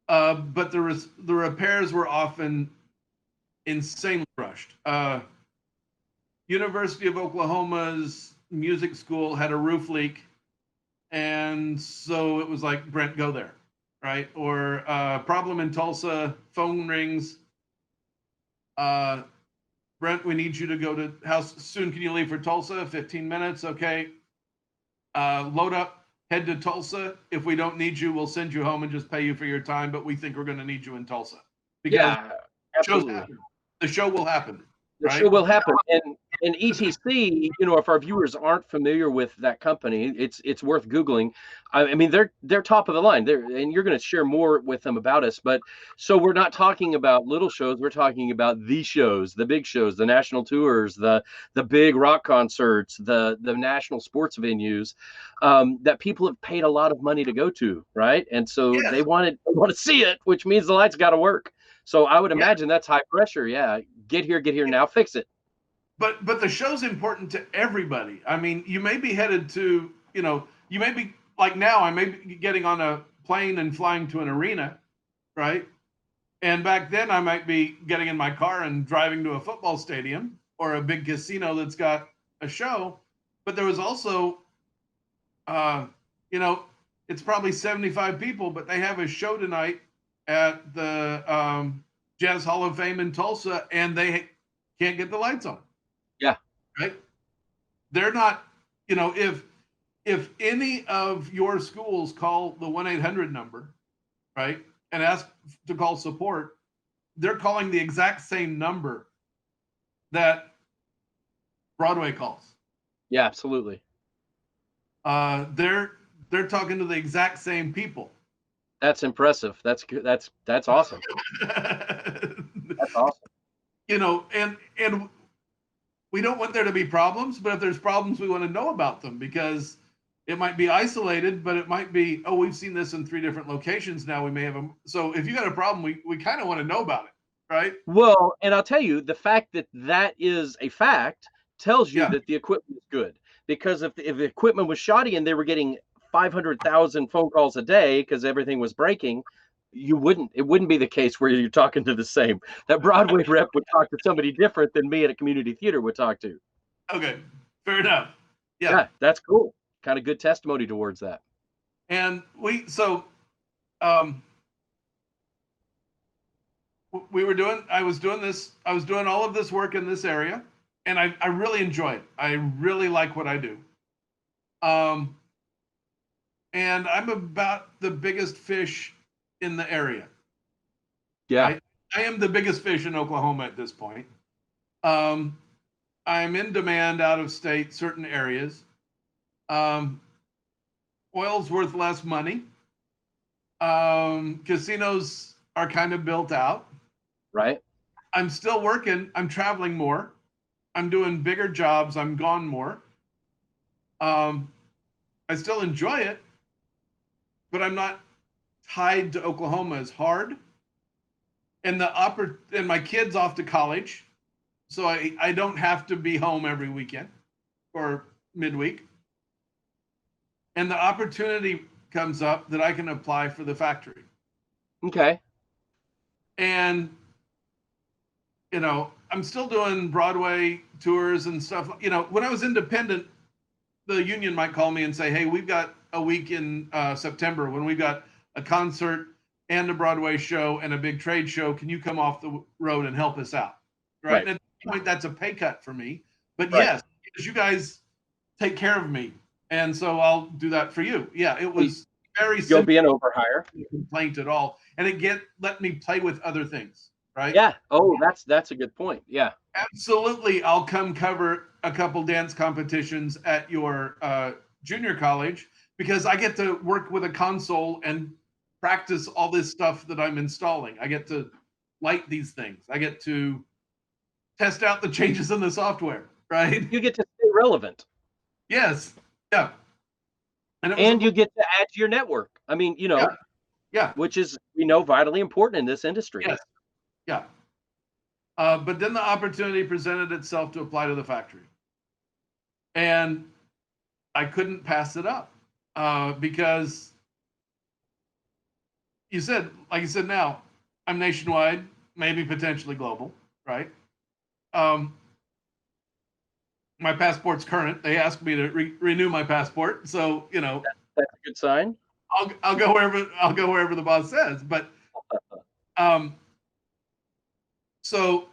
Speaker 3: But the repairs were often insanely rushed. University of Oklahoma's music school had a roof leak, and so it was like, Brent, go there, right? Or problem in Tulsa, phone rings. Brent, we need you to go to house soon. Can you leave for Tulsa? 15 minutes, okay. Load up, head to Tulsa. If we don't need you, we'll send you home and just pay you for your time, but we think we're going to need you in Tulsa. Because
Speaker 2: absolutely.
Speaker 3: The show will happen.
Speaker 2: The show will happen. And ETC, if our viewers aren't familiar with that company, it's worth Googling. I mean, they're top of the line. And you're going to share more with them about us. But so we're not talking about little shows. We're talking about the shows, the big shows, the national tours, the big rock concerts, the national sports venues that people have paid a lot of money to go to, right? And so they want to see it, which means the lights got to work. So I would imagine that's high pressure. Yeah, get here now, fix it.
Speaker 3: But the show's important to everybody. I mean, you may be headed to, you may be like now, I may be getting on a plane and flying to an arena, right? And back then I might be getting in my car and driving to a football stadium. or a big casino that's got a show. But there was also, it's probably 75 people, but they have a show tonight at the Jazz Hall of Fame in Tulsa, and they can't get the lights on.
Speaker 2: Yeah.
Speaker 3: Right. They're not, if any of your schools call the 1-800 number, right, and ask to call support, they're calling the exact same number that Broadway calls.
Speaker 2: Yeah, absolutely.
Speaker 3: They're talking to the exact same people.
Speaker 2: That's impressive. That's good. That's awesome. That's awesome.
Speaker 3: And we don't want there to be problems, but if there's problems, we want to know about them, because it might be isolated, but it might be, oh, we've seen this in 3 different locations now. We may have them. So if you got a problem, we kind of want to know about it, right?
Speaker 2: Well, and I'll tell you, the fact that that is a fact tells you that the equipment is good. Because if the equipment was shoddy and they were getting 500,000 phone calls a day because everything was breaking, it wouldn't be the case where you're talking to the same. That Broadway rep would talk to somebody different than me at a community theater would talk to.
Speaker 3: Okay, fair enough.
Speaker 2: Yeah, that's cool. Kind of good testimony towards that.
Speaker 3: And we I was doing all of this work in this area, and I really enjoy it. I really like what I do. And I'm about the biggest fish in the area.
Speaker 2: Yeah.
Speaker 3: I am the biggest fish in Oklahoma at this point. I'm in demand out of state, certain areas. Oil's worth less money. Casinos are kind of built out.
Speaker 2: Right.
Speaker 3: I'm still working. I'm traveling more. I'm doing bigger jobs. I'm gone more. I still enjoy it, but I'm not tied to Oklahoma as hard. And my kid's off to college, so I don't have to be home every weekend or midweek. And the opportunity comes up that I can apply for the factory.
Speaker 2: Okay.
Speaker 3: And I'm still doing Broadway tours and stuff. When I was independent, the union might call me and say, hey, we've got a week in September when we've got a concert and a Broadway show and a big trade show. Can you come off the road and help us out? Right. And at that point, that's a pay cut for me. But yes, because you guys take care of me. And so I'll do that for you. Yeah, it was very simple.
Speaker 2: You'll be an overhire.
Speaker 3: Complaint at all. And it let me play with other things. Right.
Speaker 2: Yeah. Oh, that's a good point. Yeah.
Speaker 3: Absolutely. I'll come cover a couple dance competitions at your junior college, because I get to work with a console and practice all this stuff that I'm installing. I get to light these things. I get to test out the changes in the software, right?
Speaker 2: You get to stay relevant.
Speaker 3: Yes. Yeah.
Speaker 2: And you get to add to your network. I mean,
Speaker 3: yeah.
Speaker 2: Which is, vitally important in this industry.
Speaker 3: Yes. Yeah. But then the opportunity presented itself to apply to the factory. And I couldn't pass it up because like you said now, I'm nationwide, maybe potentially global, right? My passport's current. They asked me to renew my passport. So,
Speaker 2: that's a good sign.
Speaker 3: I'll go wherever the boss says. But so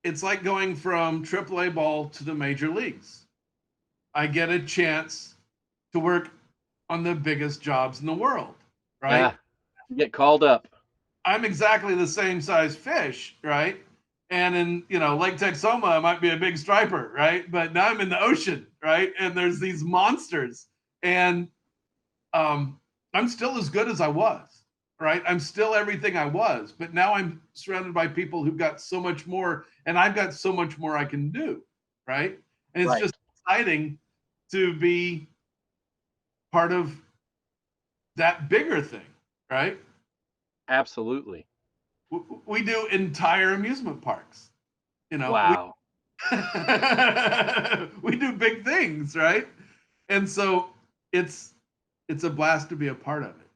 Speaker 3: it's like going from AAA ball to the major leagues. I get a chance to work on the biggest jobs in the world, right?
Speaker 2: Yeah, you get called up.
Speaker 3: I'm exactly the same size fish, right? And in, Lake Texoma, I might be a big striper, right? But now I'm in the ocean, right? And there's these monsters. And I'm still as good as I was, right? I'm still everything I was. But now I'm surrounded by people who've got so much more, and I've got so much more I can do, right? And it's just exciting to be part of that bigger thing, right?
Speaker 2: Absolutely.
Speaker 3: We do entire amusement parks,
Speaker 2: Wow.
Speaker 3: We do big things, right? And so it's a blast to be a part of it.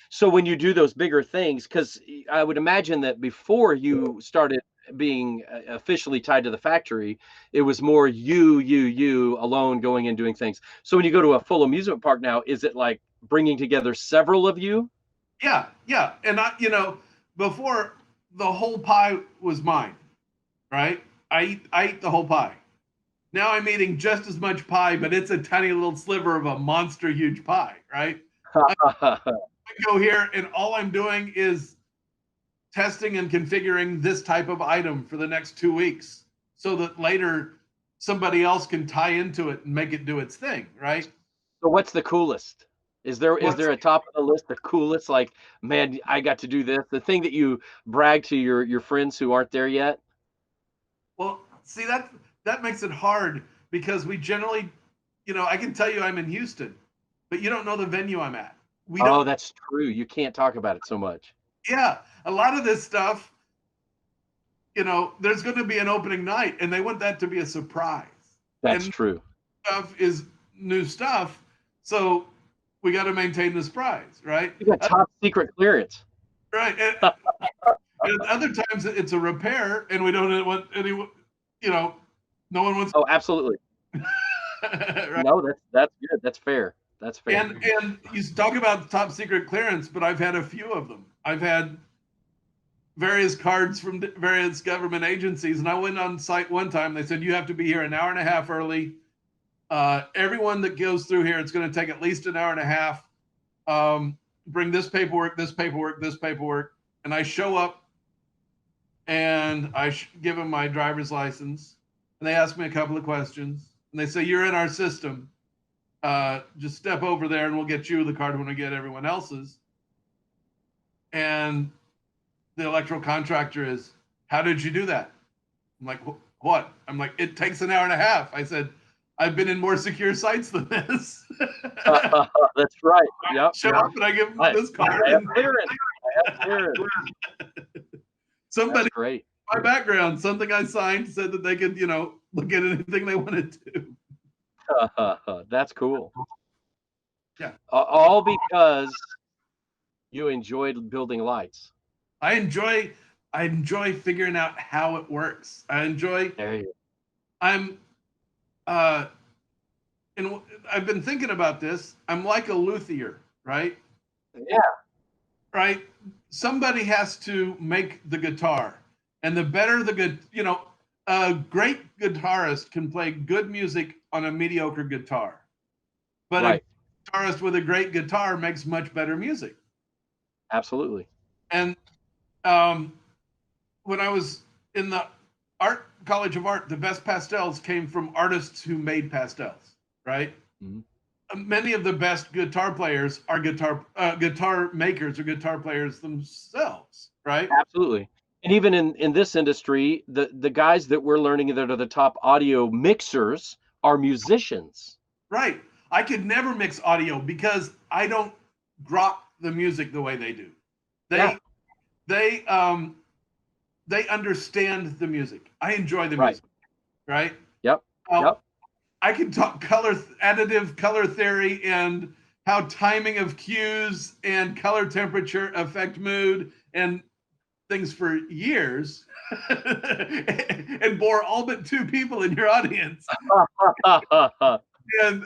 Speaker 2: So when you do those bigger things, because I would imagine that before you started being officially tied to the factory. It was more you alone going and doing things. So when you go to a full amusement park now, is it like bringing together several of you?
Speaker 3: Yeah, yeah. And before, the whole pie was mine, right? I eat the whole pie. Now I'm eating just as much pie, but it's a tiny little sliver of a monster huge pie, right? I go here and all I'm doing is testing and configuring this type of item for the next 2 weeks so that later somebody else can tie into it and make it do its thing, right?
Speaker 2: So what's the coolest? Is there a top of the list, the coolest, like, man, I got to do this, the thing that you brag to your friends who aren't there yet?
Speaker 3: Well, see, that makes it hard because we generally, I can tell you I'm in Houston, but you don't know the venue I'm at.
Speaker 2: Oh, that's true. You can't talk about it so much.
Speaker 3: Yeah, a lot of this stuff, there's going to be an opening night, and they want that to be a surprise.
Speaker 2: That's true.
Speaker 3: Stuff is new stuff, so we got to maintain the surprise, right?
Speaker 2: You got top secret clearance.
Speaker 3: Right. And other times it's a repair, and we don't want anyone, no one wants.
Speaker 2: Oh, absolutely.
Speaker 3: Right?
Speaker 2: No, that's good. That's fair. That's fair.
Speaker 3: And you talk about top secret clearance, but I've had a few of them. I've had various cards from various government agencies, and I went on site one time. They said, you have to be here an hour and a half early. Everyone that goes through here, it's going to take at least an hour and a half. Bring this paperwork, this paperwork, this paperwork. And I show up and I give them my driver's license, and they ask me a couple of questions, and they say, you're in our system. Just step over there and we'll get you the card when we get everyone else's. And the electrical contractor is, how did you do that? I'm like, what? I'm like, it takes an hour and a half. I said, I've been in more secure sites than this.
Speaker 2: That's right. Yep.
Speaker 3: Show up and I give them this card.
Speaker 2: I have clearance.
Speaker 3: Somebody,
Speaker 2: that's great.
Speaker 3: My background, something I signed said that they could, look at anything they wanted to.
Speaker 2: That's cool.
Speaker 3: Yeah.
Speaker 2: All because you enjoyed building lights.
Speaker 3: I enjoy figuring out how it works. And I've been thinking about this. I'm like a luthier, right?
Speaker 2: Yeah.
Speaker 3: Right. Somebody has to make the guitar, and the better the good, a great guitarist can play good music on a mediocre guitar, but a guitarist with a great guitar makes much better music.
Speaker 2: Absolutely.
Speaker 3: And when I was in the Art College of Art, the best pastels came from artists who made pastels, right? Mm-hmm. Many of the best guitar players are guitar makers or guitar players themselves, right?
Speaker 2: Absolutely. And even in this industry, the guys that we're learning that are the top audio mixers are musicians.
Speaker 3: Right. I could never mix audio because I don't grok the music the way they do. They understand the music. I enjoy the music. Right?
Speaker 2: Yep. Yep.
Speaker 3: I can talk additive color theory and how timing of cues and color temperature affect mood and things for years and bore all but two people in your audience. And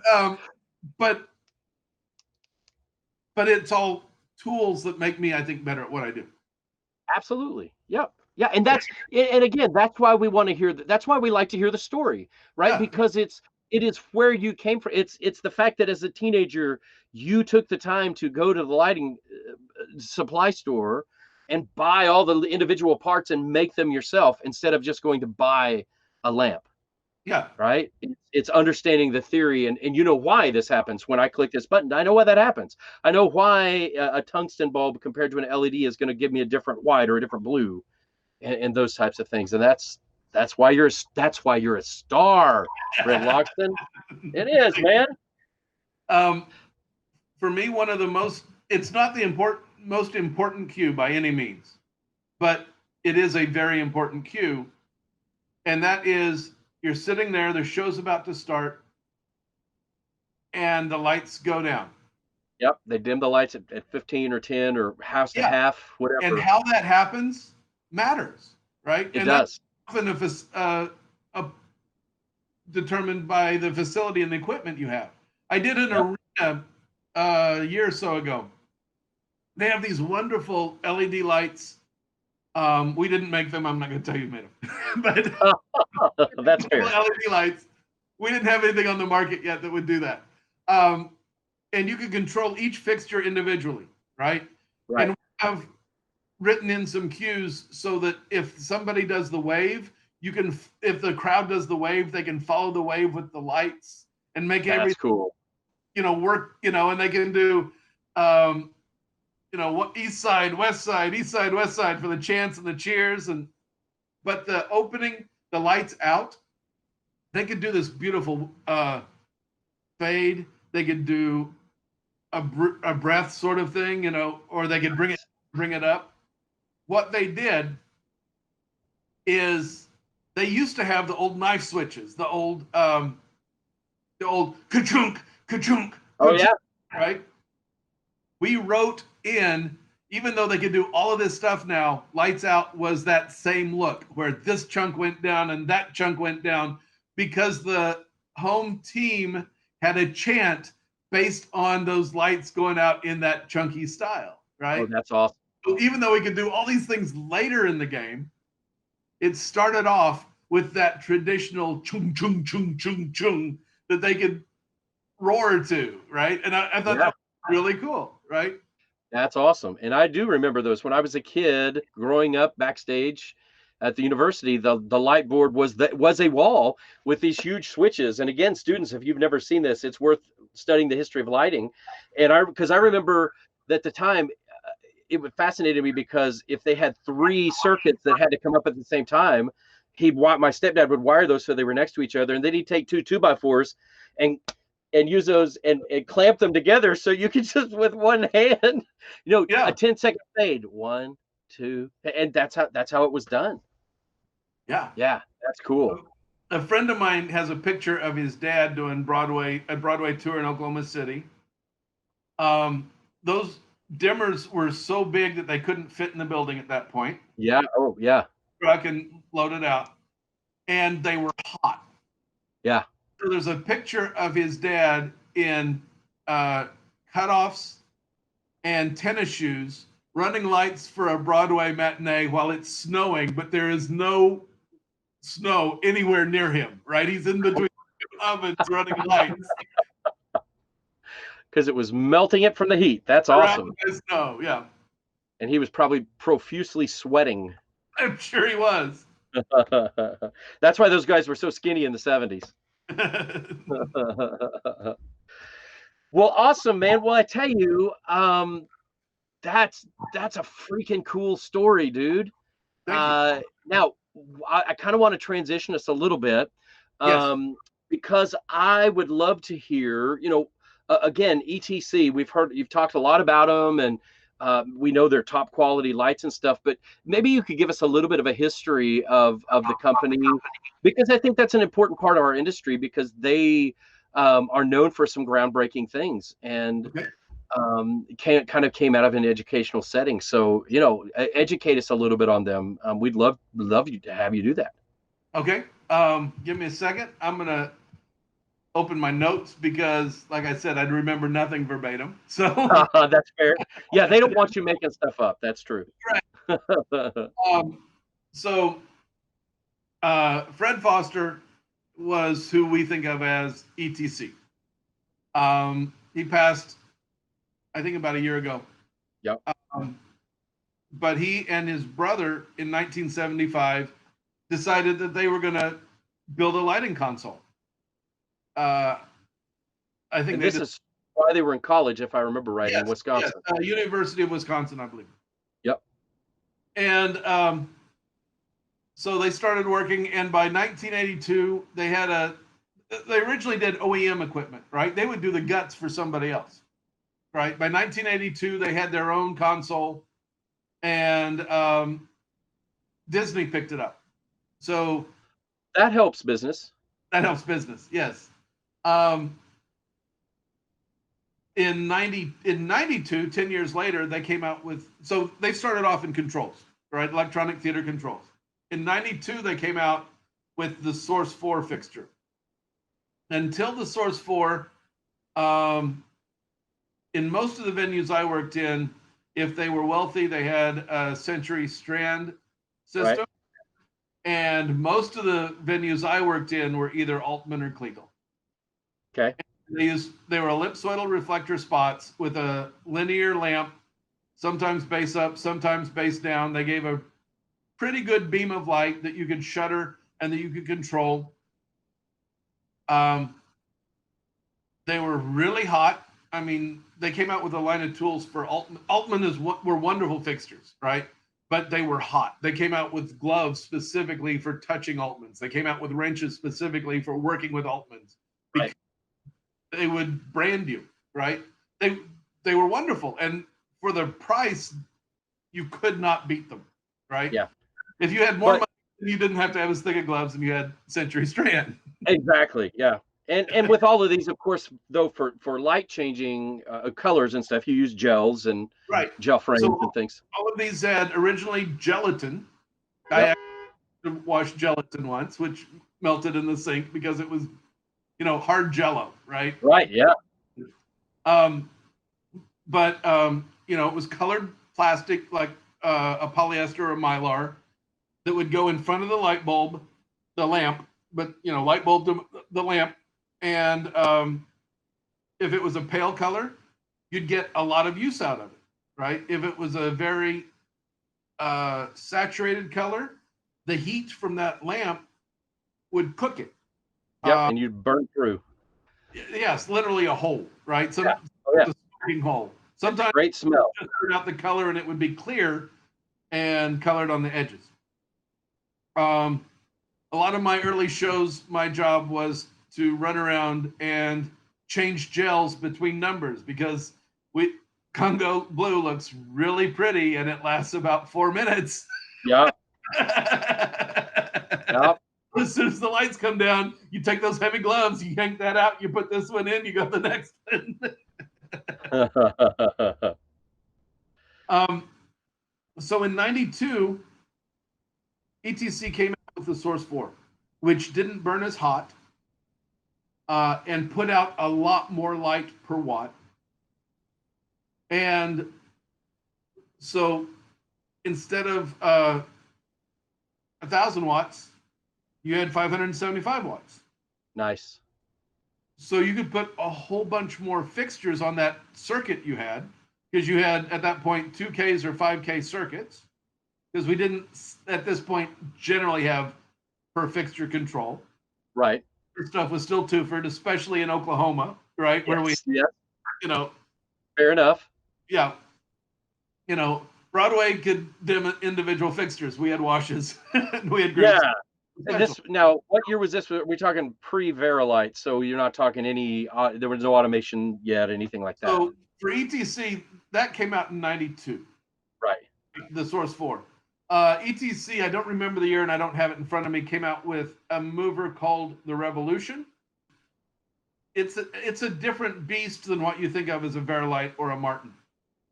Speaker 3: but it's all tools that make me, I think, better at what I do.
Speaker 2: Absolutely. Yep. Yeah. And again, that's why we want to hear that's why we like to hear the story, right? Yeah. Because it is where you came from. It's the fact that as a teenager, you took the time to go to the lighting supply store and buy all the individual parts and make them yourself instead of just going to buy a lamp.
Speaker 3: Yeah.
Speaker 2: Right. It's understanding the theory and you know why this happens. When I click this button, I know why that happens. I know why a tungsten bulb compared to an LED is going to give me a different white or a different blue and those types of things. And that's why you're a star, Brent Logsdon. It is, man.
Speaker 3: For me, one of the it's not the most important cue by any means, but it is a very important cue. And that is, you're sitting there, the show's about to start, and the lights go down.
Speaker 2: Yep, they dim the lights at 15 or 10 or half to half, whatever.
Speaker 3: And how that happens matters, right?
Speaker 2: It
Speaker 3: And
Speaker 2: does.
Speaker 3: that's often determined by the facility and the equipment you have. I did an arena a year or so ago. They have these wonderful LED lights. We didn't make them. I'm not going to tell you who made them, but
Speaker 2: That's fair.
Speaker 3: LED lights. We didn't have anything on the market yet that would do that. And you can control each fixture individually, right?
Speaker 2: Right.
Speaker 3: And we have written in some cues so that if somebody does the wave, if the crowd does the wave, they can follow the wave with the lights and make everything,
Speaker 2: cool.
Speaker 3: Work, and they can do, east side, west side for the chants and the cheers. But the opening, the lights out, they could do this beautiful fade. They could do a breath sort of thing, or they could bring it up. What they did is they used to have the old knife switches, the old ka-chunk, ka-chunk.
Speaker 2: Oh yeah.
Speaker 3: Right? We wrote in, even though they could do all of this stuff now, lights out was that same look where this chunk went down and that chunk went down because the home team had a chant based on those lights going out in that chunky style, right?
Speaker 2: Oh, that's awesome.
Speaker 3: So even though we could do all these things later in the game, it started off with that traditional chung, chung, chung, chung, chung that they could roar to, right? And I thought that was really cool, right?
Speaker 2: That's awesome. And I do remember those. When I was a kid growing up backstage at the university, the light board was a wall with these huge switches. And again, students, if you've never seen this, it's worth studying the history of lighting. And because I remember at the time, it fascinated me because if they had 3 circuits that had to come up at the same time, my stepdad would wire those so they were next to each other, and then he'd take 2 2x4s and use those and clamp them together so you could just with one hand, a 10-second fade, 1, 2, and that's how it was done.
Speaker 3: Yeah,
Speaker 2: that's cool.
Speaker 3: A friend of mine has a picture of his dad doing a Broadway tour in Oklahoma City. Those dimmers were so big that they couldn't fit in the building at that point.
Speaker 2: Yeah. Oh, yeah.
Speaker 3: Truck and load it out, and they were hot.
Speaker 2: Yeah.
Speaker 3: So there's a picture of his dad in cutoffs and tennis shoes, running lights for a Broadway matinee while it's snowing, but there is no snow anywhere near him. Right? He's in between ovens running lights.
Speaker 2: Because it was melting it from the heat. That's awesome.
Speaker 3: Snow, yeah.
Speaker 2: And he was probably profusely sweating.
Speaker 3: I'm sure he was.
Speaker 2: That's why those guys were so skinny in the 70s. Well, awesome, man. Well, I tell you, that's a freaking cool story, dude. Now, I kind of want to transition us a little bit, because I would love to hear, again, ETC, you've talked a lot about them, and we know they're top quality lights and stuff, but maybe you could give us a little bit of a history of the company, because I think that's an important part of our industry, because they are known for some groundbreaking things, and kind of came out of an educational setting. So, educate us a little bit on them. We'd love you to have you do that.
Speaker 3: Okay. Give me a second. I'm going to open my notes because, like I said, I'd remember nothing verbatim. So
Speaker 2: that's fair. Yeah, they don't want you making stuff up. That's true.
Speaker 3: Right. So Fred Foster was who we think of as ETC. He passed, I think, about a year ago.
Speaker 2: Yep.
Speaker 3: But he and his brother in 1975 decided that they were going to build a lighting console. I think
Speaker 2: this is why they were in college, if I remember right, in Wisconsin.
Speaker 3: Yes, University of Wisconsin, I believe.
Speaker 2: Yep.
Speaker 3: And so they started working, and by 1982, they originally did OEM equipment, right? They would do the guts for somebody else, right? By 1982, they had their own console, and Disney picked it up. So
Speaker 2: that helps business.
Speaker 3: That helps business, yes. In 92, 10 years later, they came out with, so they started off in controls, right? Electronic theater controls. in 92, they came out with the Source 4 fixture. Until the Source 4, in most of the venues I worked in, if they were wealthy, they had a Century Strand system.
Speaker 2: Right.
Speaker 3: And most of the venues I worked in were either Altman or Kliegel.
Speaker 2: Okay.
Speaker 3: They were ellipsoidal reflector spots with a linear lamp, sometimes base up, sometimes base down. They gave a pretty good beam of light that you could shutter and that you could control. They were really hot. I mean, they came out with a line of tools for Altman. Altman were wonderful fixtures, right? But they were hot. They came out with gloves specifically for touching Altmans. They came out with wrenches specifically for working with Altmans.
Speaker 2: Right.
Speaker 3: They would brand you, right? They were wonderful. And for the price, you could not beat them, right?
Speaker 2: Yeah.
Speaker 3: If you had more money, you didn't have to have as thick of gloves and you had Century Strand.
Speaker 2: Exactly. Yeah. And with all of these, of course, though, for light changing colors and stuff, you use gels and gel frames and things.
Speaker 3: All of these had originally gelatin.
Speaker 2: Yep.
Speaker 3: I actually washed gelatin once, which melted in the sink because it was, hard Jello, right?
Speaker 2: Right. Yeah.
Speaker 3: But it was colored plastic, like a polyester or mylar, that would go in front of the light bulb, the lamp, but light bulb to the lamp. And if it was a pale color, you'd get a lot of use out of it, right? If it was a very saturated color, the heat from that lamp would cook it.
Speaker 2: Yeah, and you'd burn through.
Speaker 3: Yes, literally a hole, right? A smoking hole. Sometimes
Speaker 2: great smell.
Speaker 3: Just turn out the color and it would be clear and colored on the edges. A lot of my early shows, my job was to run around and change gels between numbers because Congo Blue looks really pretty and it lasts about 4 minutes.
Speaker 2: Yeah. Yep.
Speaker 3: As soon as the lights come down, you take those heavy gloves, you yank that out, you put this one in, you go to the next one. So in 92, ETC came out with the Source 4, which didn't burn as hot and put out a lot more light per watt. And so instead of 1,000 watts, you had 575 watts.
Speaker 2: Nice.
Speaker 3: So you could put a whole bunch more fixtures on that circuit you had, because you had at that point 2Ks or 5K circuits, because we didn't at this point generally have per fixture control.
Speaker 2: Right.
Speaker 3: This stuff was still twofered, especially in Oklahoma, right?
Speaker 2: Yes.
Speaker 3: Where
Speaker 2: fair enough.
Speaker 3: Yeah. Broadway could dim individual fixtures. We had washes. We had great.
Speaker 2: Yeah. And now, what year was this? We're talking pre-Verilight, so you're not talking any. There was no automation yet, anything like that.
Speaker 3: So for ETC, that came out in 92.
Speaker 2: Right.
Speaker 3: The Source 4. ETC, I don't remember the year, and I don't have it in front of me. Came out with a mover called the Revolution. It's a different beast than what you think of as a Verilight or a Martin.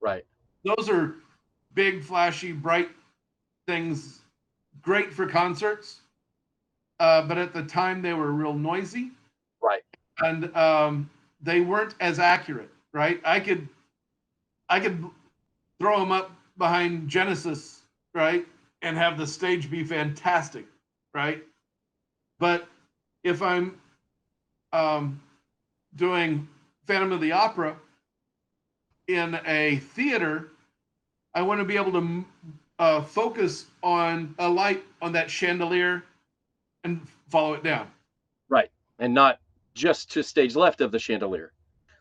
Speaker 2: Right.
Speaker 3: Those are big, flashy, bright things, great for concerts. But at the time, they were real noisy.
Speaker 2: Right.
Speaker 3: And they weren't as accurate, right? I could throw them up behind Genesis, right? And have the stage be fantastic, right? But if I'm doing Phantom of the Opera in a theater, I want to be able to focus on a light on that chandelier and follow it down.
Speaker 2: Right. And not just to stage left of the chandelier.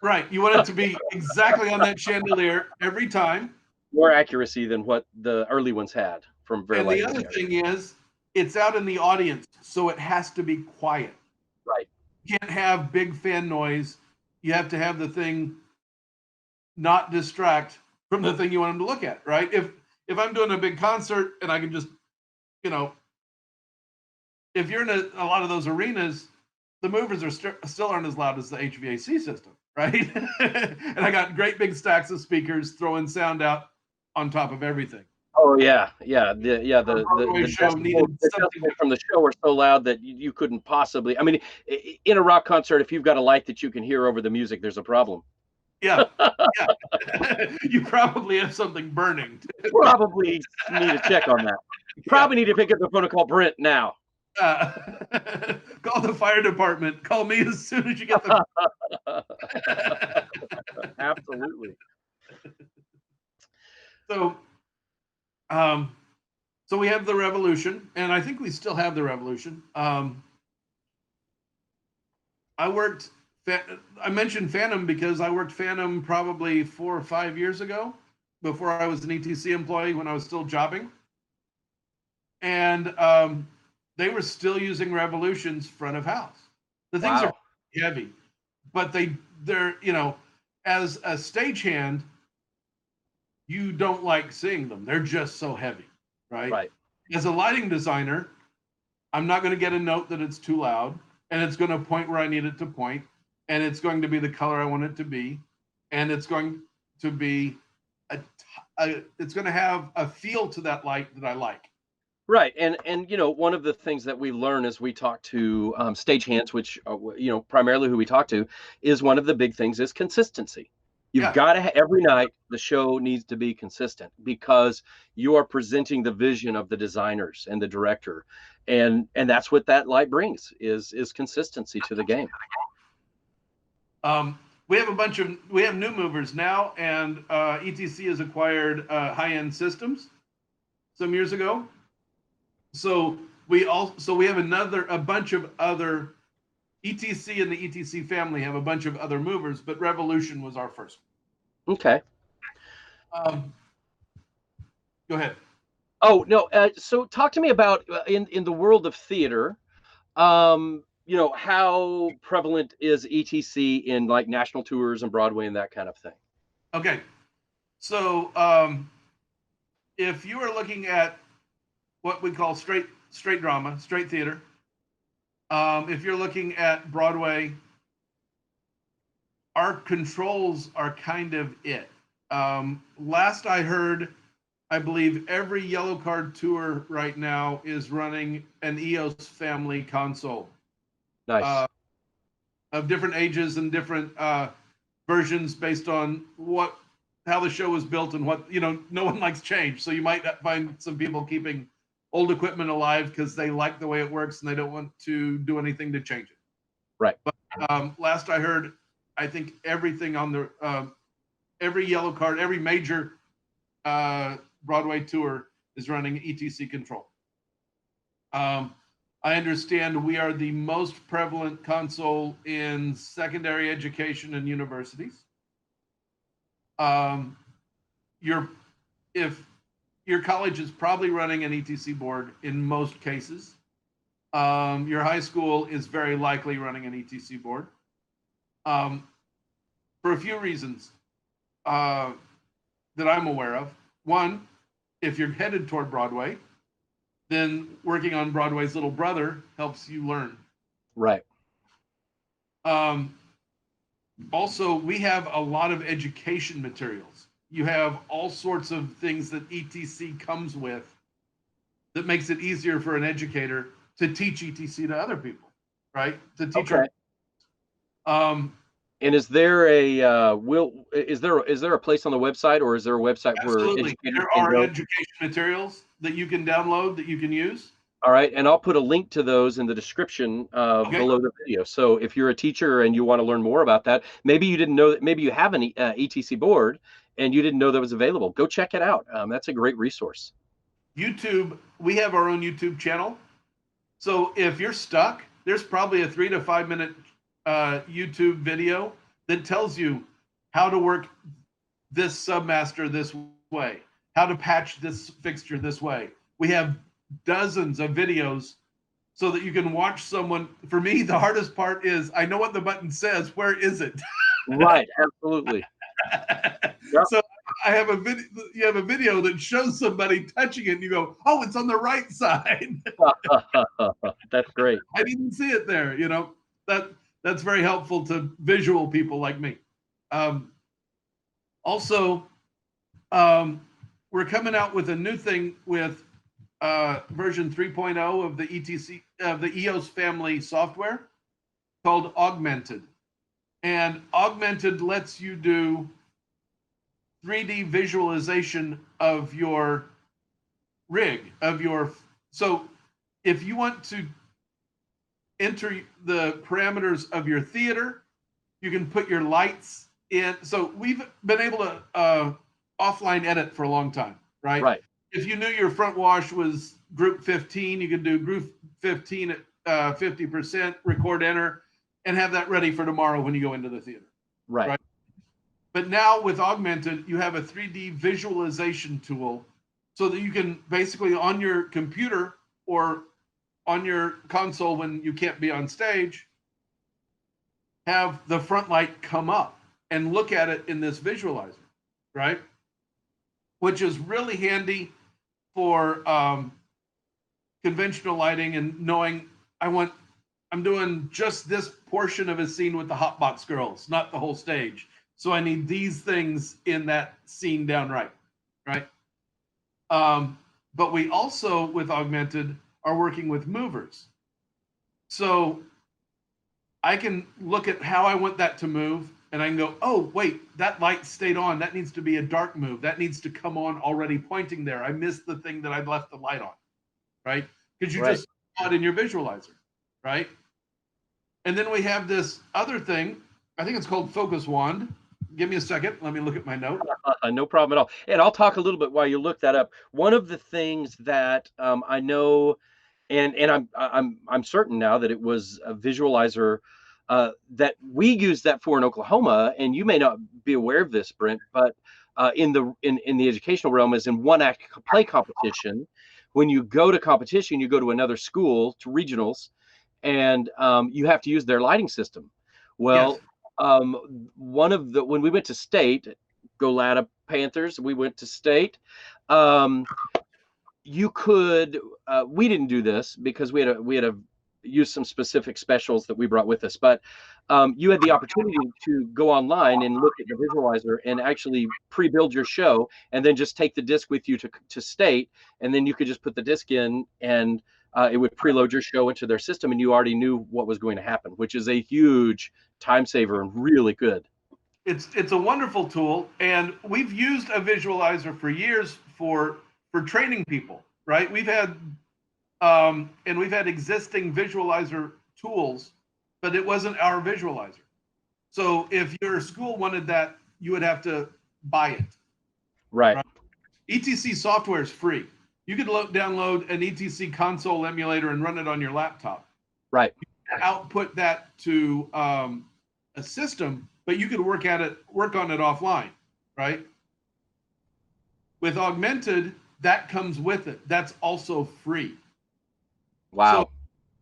Speaker 3: Right. You want it to be exactly on that chandelier every time.
Speaker 2: More accuracy than what the early ones had from very.
Speaker 3: And the other thing is, it's out in the audience, so it has to be quiet.
Speaker 2: Right.
Speaker 3: You can't have big fan noise. You have to have the thing not distract from the thing you want them to look at, right? If I'm doing a big concert and I can just, if you're in a lot of those arenas, the movers are still aren't as loud as the HVAC system, right? And I got great big stacks of speakers throwing sound out on top of everything.
Speaker 2: Oh yeah, yeah, the
Speaker 3: Broadway show needed
Speaker 2: the
Speaker 3: something
Speaker 2: decibels from the show are so loud that you couldn't possibly. I mean, in a rock concert, if you've got a light that you can hear over the music, there's a problem.
Speaker 3: Yeah, yeah. You probably have something burning.
Speaker 2: Probably need to check on that. Probably need to pick up the phone and call Brent now.
Speaker 3: Uh, call the fire department. Call me as soon as you get the.
Speaker 2: Absolutely.
Speaker 3: So, so we have the Revolution, and I think we still have the Revolution. I mentioned Phantom because I worked Phantom probably 4 or 5 years ago, before I was an ETC employee when I was still jobbing, and they were still using Revolution's front of house. The things are heavy, but they're as a stagehand, you don't like seeing them. They're just so heavy, right?
Speaker 2: Right.
Speaker 3: As a lighting designer, I'm not going to get a note that it's too loud, and it's going to point where I need it to point, and it's going to be the color I want it to be, and it's going to be it's going to have a feel to that light that I like.
Speaker 2: Right, and one of the things that we learn as we talk to stagehands, which primarily who we talk to, is one of the big things is consistency. You've got to every night the show needs to be consistent because you are presenting the vision of the designers and the director, and that's what that light brings is consistency to the game.
Speaker 3: We have new movers now, and ETC has acquired high-end systems some years ago. So we have a bunch of other ETC, and the ETC family have a bunch of other movers, but Revolution was our first one.
Speaker 2: Okay.
Speaker 3: Go ahead.
Speaker 2: Oh no. So talk to me about in the world of theater. How prevalent is ETC in like national tours and Broadway and that kind of thing?
Speaker 3: Okay. So if you are looking at what we call straight drama, straight theater, if you're looking at Broadway, our controls are kind of it. Last I heard, I believe every yellow card tour right now is running an EOS family console.
Speaker 2: Nice.
Speaker 3: Of different ages and different versions based on how the show was built and what, no one likes change. So you might find some people keeping old equipment alive because they like the way it works and they don't want to do anything to change it.
Speaker 2: Right.
Speaker 3: But last I heard, I think everything on the every yellow card, every major Broadway tour is running ETC control. I understand we are the most prevalent console in secondary education and universities. If your college is probably running an ETC board in most cases. Your high school is very likely running an ETC board. For a few reasons that I'm aware of. One, if you're headed toward Broadway, then working on Broadway's little brother helps you learn.
Speaker 2: Right.
Speaker 3: Also, we have a lot of education materials. You have all sorts of things that ETC comes with that makes it easier for an educator to teach ETC to other people, right? To teach.
Speaker 2: Okay. And is there a is there a place on the website, or is there a website
Speaker 3: Absolutely.
Speaker 2: where educators
Speaker 3: there are education materials that you can download that you can use?
Speaker 2: All right, and I'll put a link to those in the description below the video. So if you're a teacher and you want to learn more about that, maybe you didn't know that, maybe you have an ETC board and you didn't know that was available. Go check it out. That's a great resource.
Speaker 3: YouTube, we have our own YouTube channel. So if you're stuck, there's probably a 3 to 5 minute YouTube video that tells you how to work this submaster this way, how to patch this fixture this way. We have dozens of videos so that you can watch someone. For me, the hardest part is I know what the button says. Where is it?
Speaker 2: Right, absolutely.
Speaker 3: Yep. So I have a video. You have a video that shows somebody touching it, and you go, "Oh, it's on the right side."
Speaker 2: That's great.
Speaker 3: I didn't see it there. That's very helpful to visual people like me. Also, we're coming out with a new thing with version 3.0 of the ETC of the EOS family software called Augmented. And Augmented lets you do 3D visualization of your rig, so if you want to enter the parameters of your theater, you can put your lights in. So we've been able to offline edit for a long time, right?
Speaker 2: Right.
Speaker 3: If you knew your front wash was group 15, you could do group 15 at 50%, record enter, and have that ready for tomorrow when you go into the theater.
Speaker 2: Right.
Speaker 3: But now with Augmented, you have a 3D visualization tool so that you can basically on your computer or on your console when you can't be on stage, have the front light come up and look at it in this visualizer, right? Which is really handy for conventional lighting and knowing I'm doing just this portion of a scene with the Hotbox Girls, not the whole stage. So I need these things in that scene down right? But we also, with Augmented, are working with movers. So I can look at how I want that to move, and I can go, oh, wait, that light stayed on. That needs to be a dark move. That needs to come on already pointing there. I missed the thing that I'd left the light on, right? Because you just saw it in your visualizer, right? And then we have this other thing. I think it's called Focus Wand. Give me a second. Let me look at my note.
Speaker 2: No problem at all. And I'll talk a little bit while you look that up. One of the things that I know, and I'm certain now that it was a visualizer that we use that for in Oklahoma, and you may not be aware of this, Brent, but in the educational realm is in one act play competition. When you go to competition, you go to another school, to regionals, and you have to use their lighting system. Well,
Speaker 3: Yes.
Speaker 2: When we went to state, Golada Panthers, we went to state. You could, we didn't do this because we had to use some specific specials that we brought with us, but you had the opportunity to go online and look at the visualizer and actually pre-build your show, and then just take the disc with you to state, and then you could just put the disc in, and it would preload your show into their system, and you already knew what was going to happen, which is a huge time saver and really good.
Speaker 3: It's a wonderful tool, and we've used a visualizer for years for training people, right? We've had existing visualizer tools, but it wasn't our visualizer. So if your school wanted that, you would have to buy it.
Speaker 2: Right.
Speaker 3: ETC software is free. You could download an ETC console emulator and run it on your laptop.
Speaker 2: Right.
Speaker 3: You can output that to a system, but you could work on it offline, right? With Augmented, that comes with it. That's also free.
Speaker 2: Wow.
Speaker 3: So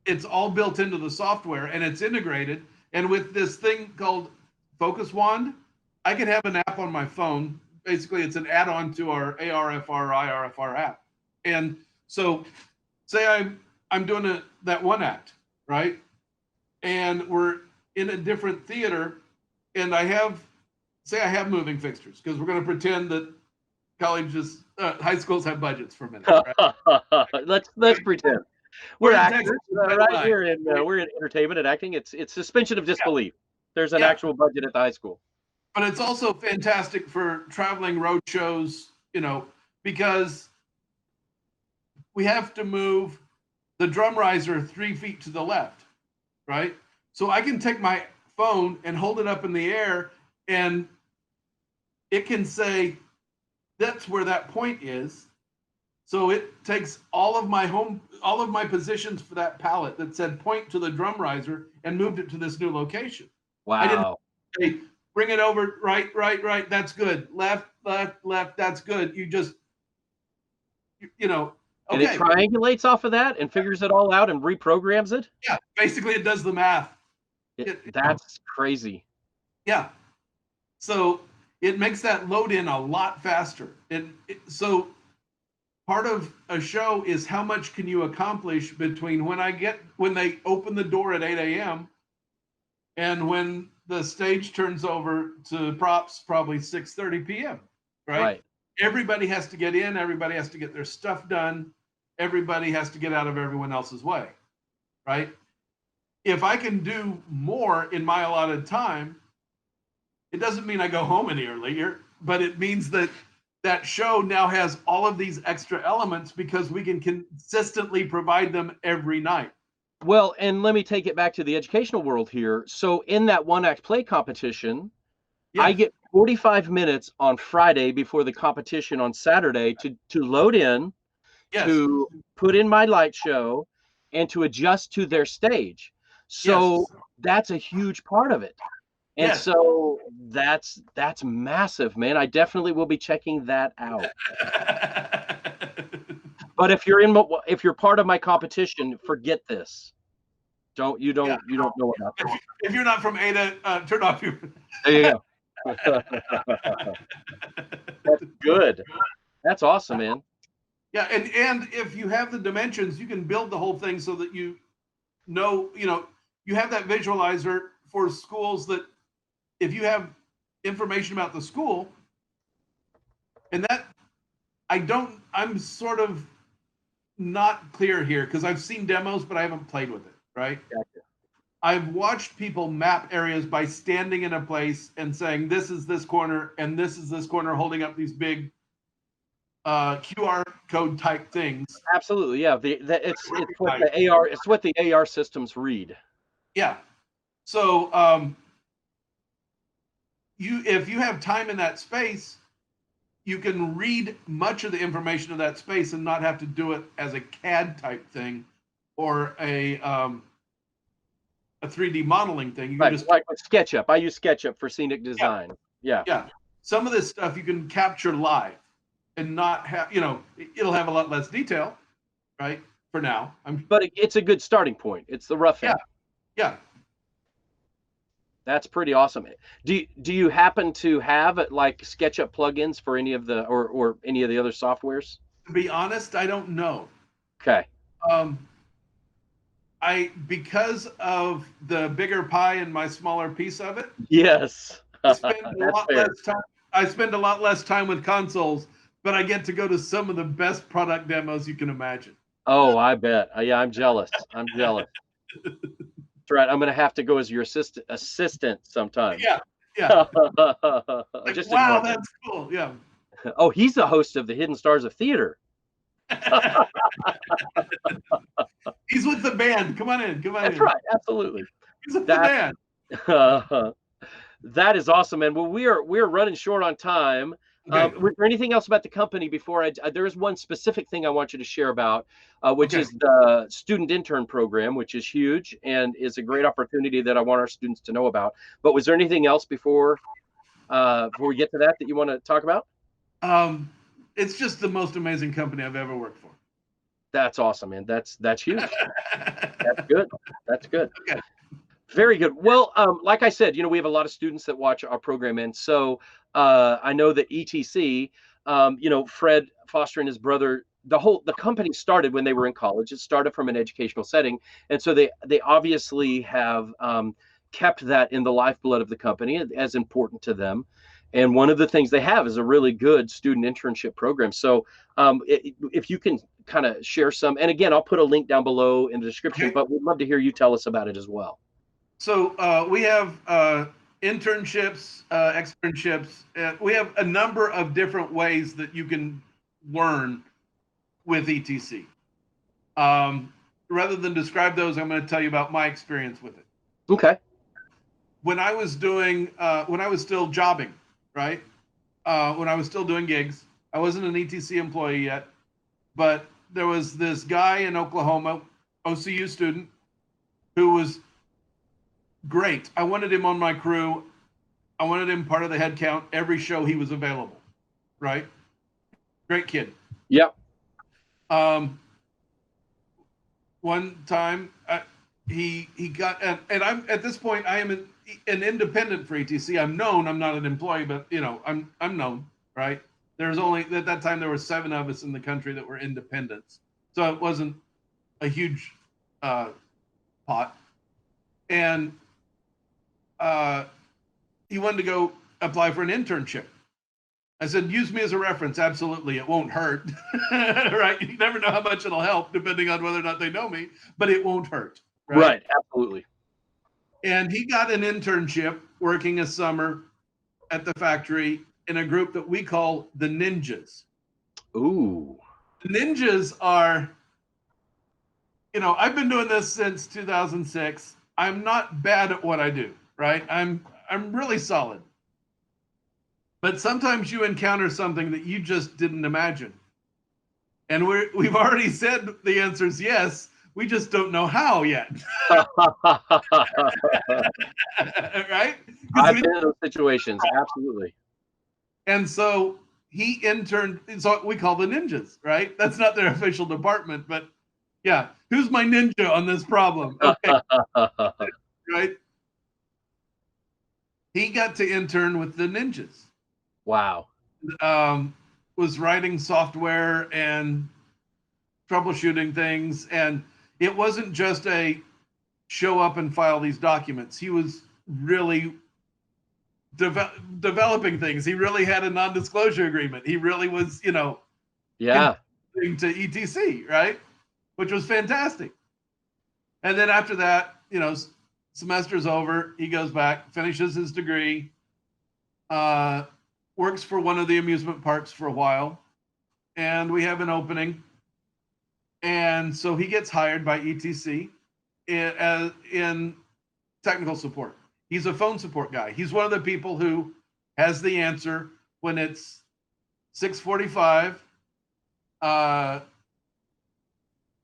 Speaker 3: it's all built into the software and it's integrated. And with this thing called Focus Wand, I can have an app on my phone. Basically, it's an add-on to our ARFR, IRFR app. And so say I'm doing that one act, right? And we're in a different theater, and I have moving fixtures, because we're going to pretend that high schools have budgets for a minute. Right?
Speaker 2: let's pretend we're actors,
Speaker 3: Texas,
Speaker 2: right? We're in entertainment and acting. It's suspension of disbelief. There's an actual budget at the high school.
Speaker 3: But it's also fantastic for traveling road shows, because we have to move the drum riser 3 feet to the left, right? So I can take my phone and hold it up in the air, and it can say, that's where that point is. So it takes all of my positions for that palette that said point to the drum riser and moved it to this new location.
Speaker 2: Wow.
Speaker 3: I didn't say, bring it over, right, that's good. Left, that's good. You just, okay.
Speaker 2: And it triangulates off of that and figures it all out and reprograms it?
Speaker 3: Yeah, basically it does the math.
Speaker 2: That's crazy.
Speaker 3: Yeah. So it makes that load in a lot faster. So part of a show is how much can you accomplish between when they open the door at 8 a.m. and when the stage turns over to props, probably 6:30 p.m. Right? everybody has to get in, everybody has to get their stuff done, everybody has to get out of everyone else's way, right? If I can do more in my allotted time, it doesn't mean I go home any earlier, but it means that that show now has all of these extra elements because we can consistently provide them every night.
Speaker 2: Well, and let me take it back to the educational world here. So in that one act play competition, I
Speaker 3: Yes.
Speaker 2: get 45 minutes on Friday before the competition on Saturday to load in,
Speaker 3: Yes.
Speaker 2: to put in my light show, and to adjust to their stage. So
Speaker 3: Yes.
Speaker 2: that's a huge part of it. And
Speaker 3: Yes.
Speaker 2: so that's massive, man. I definitely will be checking that out. But if you're part of my competition, forget this. You don't know about this.
Speaker 3: If you're not from Ada, turn off your.
Speaker 2: There you go. That's good. That's awesome, man.
Speaker 3: Yeah, and if you have the dimensions, you can build the whole thing so that you have that visualizer for schools that if you have information about the school, and that I'm sort of not clear here because I've seen demos, but I haven't played with it, right?
Speaker 2: Gotcha.
Speaker 3: I've watched people map areas by standing in a place and saying, this is this corner and this is this corner, holding up these big QR code type things.
Speaker 2: Absolutely, yeah. It's what the AR systems read.
Speaker 3: Yeah. So if you have time in that space, you can read much of the information of that space and not have to do it as a CAD type thing or a 3D modeling thing. You can just
Speaker 2: like with SketchUp. I use SketchUp for scenic design. Yeah.
Speaker 3: Some of this stuff you can capture live and not have, it'll have a lot less detail, right? For now.
Speaker 2: But it's a good starting point. It's the rough end.
Speaker 3: Yeah.
Speaker 2: That's pretty awesome. Do you happen to have like SketchUp plugins for any of the or any of the other softwares?
Speaker 3: To be honest, I don't know.
Speaker 2: Okay.
Speaker 3: Because of the bigger pie and my smaller piece of it.
Speaker 2: Yes.
Speaker 3: I spend a lot less time with consoles, but I get to go to some of the best product demos you can imagine.
Speaker 2: Oh, I bet. Yeah, I'm jealous. That's right. I'm going to have to go as your assistant sometime.
Speaker 3: Yeah.
Speaker 2: Just
Speaker 3: wow, that's cool. Yeah.
Speaker 2: Oh, he's the host of the Hidden Stars of Theater.
Speaker 3: He's with the band. Come on in.
Speaker 2: That's right. Absolutely.
Speaker 3: He's with the band.
Speaker 2: That is awesome, man. Well, we're running short on time. Okay. Was there anything else about the company before there is one specific thing I want you to share about, which is the student intern program, which is huge and is a great opportunity that I want our students to know about. But was there anything else before we get to that you want to talk about?
Speaker 3: It's just the most amazing company I've ever worked for.
Speaker 2: That's awesome, man. That's huge. That's good.
Speaker 3: Okay.
Speaker 2: Very good. Well, like I said, we have a lot of students that watch our program, and so I know that ETC, Fred Foster and his brother, the company started when they were in college. It started from an educational setting, and so they obviously have kept that in the lifeblood of the company as important to them. And one of the things they have is a really good student internship program. So if you can kind of share some, and again, I'll put a link down below in the description, but we'd love to hear you tell us about it as well.
Speaker 3: So we have internships, externships. We have a number of different ways that you can learn with ETC. Rather than describe those, I'm going to tell you about my experience with it.
Speaker 2: Okay.
Speaker 3: When I was still jobbing, right? When I was still doing gigs, I wasn't an ETC employee yet, but there was this guy in Oklahoma, OCU student, who was great. I wanted him on my crew. I wanted him part of the head count every show he was available, right? Great kid.
Speaker 2: Yep.
Speaker 3: One time he got, and I'm at this point, I am an independent for ETC. I'm known. I'm not an employee, but I'm known, right? There's only at that time there were 7 of us in the country that were independents, so it wasn't a huge pot. And he wanted to go apply for an internship. I said, use me as a reference. Absolutely. It won't hurt. Right. You never know how much it'll help depending on whether or not they know me, but it won't hurt.
Speaker 2: Right. Absolutely.
Speaker 3: And he got an internship working a summer at the factory in a group that we call the Ninjas.
Speaker 2: Ooh.
Speaker 3: The Ninjas are, I've been doing this since 2006. I'm not bad at what I do, right? I'm really solid. But sometimes you encounter something that you just didn't imagine. And we've already said the answer is yes. We just don't know how yet. Right?
Speaker 2: I've been in those situations. Absolutely.
Speaker 3: And so he interned. It's what we call the Ninjas, right? That's not their official department, but yeah. Who's my ninja on this problem? Okay. Right? He got to intern with the Ninjas.
Speaker 2: Wow.
Speaker 3: Was writing software and troubleshooting things. And it wasn't just a show up and file these documents. He was really developing things. He really had a non-disclosure agreement. He really was,
Speaker 2: yeah,
Speaker 3: to ETC, right? Which was fantastic. And then after that, semester's over. He goes back, finishes his degree, works for one of the amusement parks for a while, and we have an opening. And so he gets hired by ETC in technical support. He's a phone support guy. He's one of the people who has the answer when it's 6:45.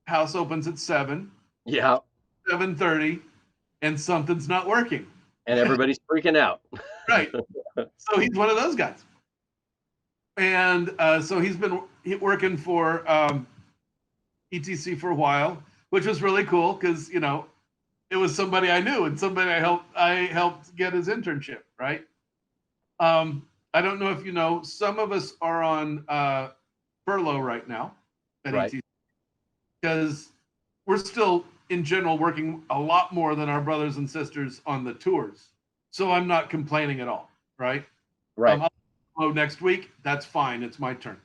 Speaker 3: House opens at 7.
Speaker 2: Yeah.
Speaker 3: 7:30, and something's not working.
Speaker 2: And everybody's freaking out.
Speaker 3: Right. So he's one of those guys. And so he's been working for ETC for a while, which was really cool because, it was somebody I knew and somebody I helped get his internship, right? I don't know if you know, some of us are on furlough right now at ETC because we're still, in general, working a lot more than our brothers and sisters on the tours. So I'm not complaining at all, right?
Speaker 2: Right.
Speaker 3: I'll next week. That's fine. It's my turn.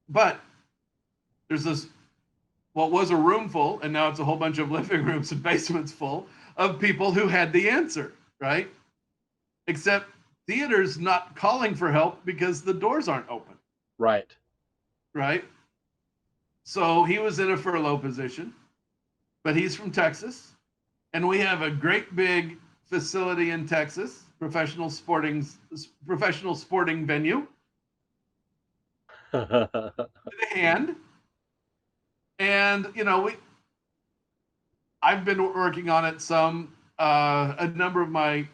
Speaker 3: But there's this, what was a room full, and now it's a whole bunch of living rooms and basements full of people who had the answer, right? Except theater's not calling for help because the doors aren't open.
Speaker 2: Right.
Speaker 3: Right. So he was in a furlough position, but he's from Texas, and we have a great big facility in Texas, professional sporting venue. With a hand. And I've been working on it some. A number of my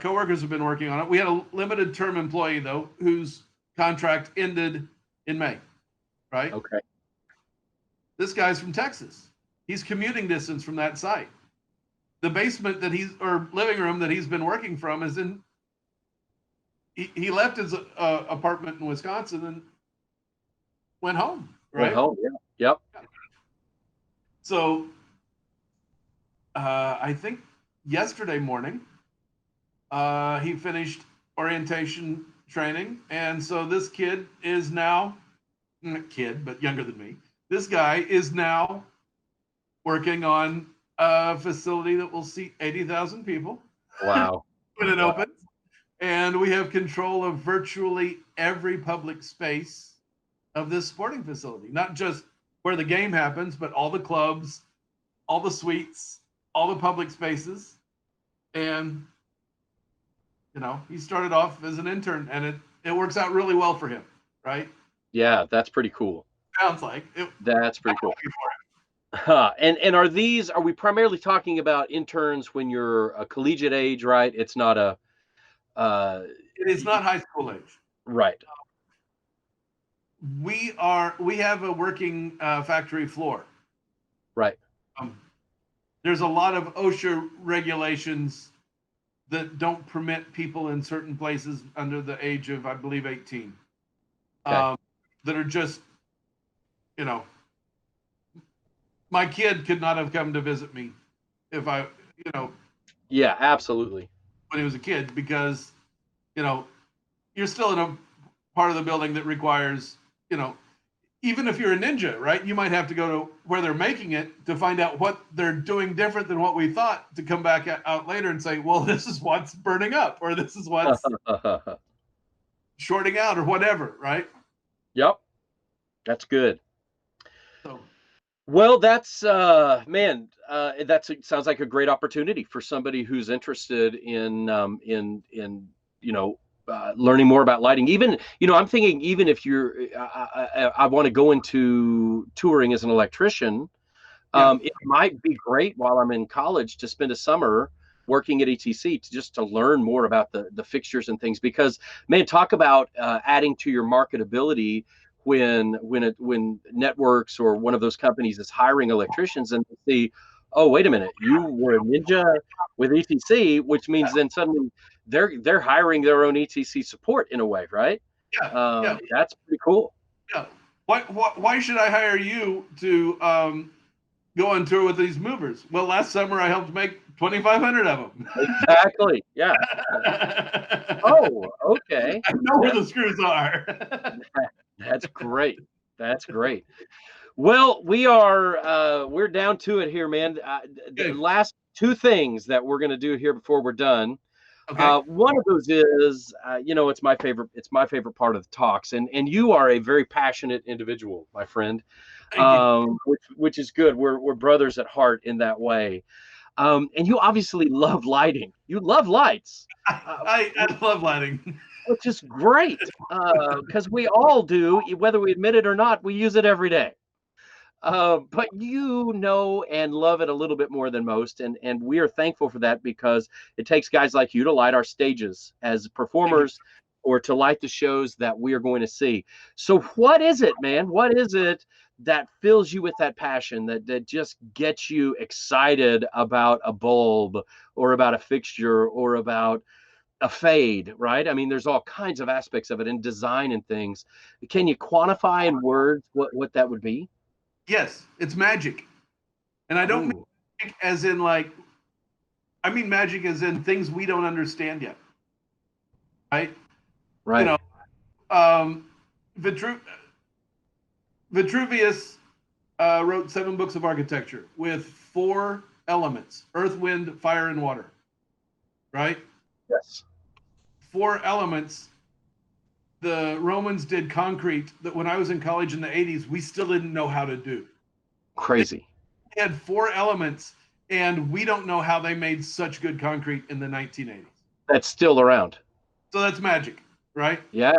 Speaker 3: coworkers have been working on it. We had a limited term employee though, whose contract ended in May. Right.
Speaker 2: Okay.
Speaker 3: This guy's from Texas. He's commuting distance from that site. The basement or living room that he's been working from is in. He left his apartment in Wisconsin and went home. Right.
Speaker 2: Went home. Yeah. Yep.
Speaker 3: So I think yesterday morning he finished orientation training, and so this kid is now, not kid, but younger than me. This guy is now working on a facility that will seat 80,000 people.
Speaker 2: Wow.
Speaker 3: When it opens. And we have control of virtually every public space of this sporting facility, not just where the game happens, but all the clubs, all the suites, all the public spaces. And, he started off as an intern, and it works out really well for him, right?
Speaker 2: Yeah, that's pretty cool.
Speaker 3: Sounds like it.
Speaker 2: That's pretty cool. And are we primarily talking about interns when you're a collegiate age, right? It's not
Speaker 3: it is not high school age.
Speaker 2: Right.
Speaker 3: We have a working factory floor.
Speaker 2: Right.
Speaker 3: There's a lot of OSHA regulations that don't permit people in certain places under the age of, I believe, 18. Okay. That are just, my kid could not have come to visit me if
Speaker 2: Yeah, absolutely.
Speaker 3: when he was a kid, because, you're still in a part of the building that requires, even if you're a ninja, right? You might have to go to where they're making it to find out what they're doing different than what we thought, to come back out later and say, well, this is what's burning up, or this is what's shorting out, or whatever, right?
Speaker 2: Yep. That's good.
Speaker 3: So,
Speaker 2: Well, that's man, sounds like a great opportunity for somebody who's interested in learning more about lighting. Even, I'm thinking, even if I want to go into touring as an electrician, it might be great while I'm in college to spend a summer working at ETC to learn more about the fixtures and things, because, man, talk about adding to your marketability when networks or one of those companies is hiring electricians and they see, oh, wait a minute, you were a ninja with ETC, which means then suddenly they're hiring their own ETC support in a way, right? That's pretty cool.
Speaker 3: Yeah. Why should I hire you to go on tour with these movers? Well, last summer I helped make 2,500 of them.
Speaker 2: Exactly. Yeah. Oh, okay.
Speaker 3: I know where the screws are.
Speaker 2: That's great. That's great. Well, we're down to it here, man. The last two things that we're going to do here before we're done.
Speaker 3: Okay.
Speaker 2: One of those is, it's my favorite. It's my favorite part of the talks, and you are a very passionate individual, my friend, which is good. We're brothers at heart in that way. And you obviously love lighting. You love lights.
Speaker 3: I love lighting.
Speaker 2: Which is great, because we all do, whether we admit it or not. We use it every day. But you know and love it a little bit more than most, and we are thankful for that, because it takes guys like you to light our stages as performers, or to light the shows that we are going to see. So what is it, man? What is it that fills you with that passion, that just gets you excited about a bulb, or about a fixture, or about a fade, right? I mean, there's all kinds of aspects of it in design and things. Can you quantify in words what that would be?
Speaker 3: Yes, it's magic. And I don't mean magic as in I mean magic as in things we don't understand yet. Right?
Speaker 2: Right.
Speaker 3: Vitruvius wrote 7 books of architecture with 4 elements: earth, wind, fire, and water. Right?
Speaker 2: Yes.
Speaker 3: 4 elements. The Romans did concrete that when I was in college in the 80s, we still didn't know how to do.
Speaker 2: Crazy.
Speaker 3: They had 4 elements, and we don't know how they made such good concrete in the 1980s.
Speaker 2: That's still around.
Speaker 3: So that's magic, right?
Speaker 2: Yeah.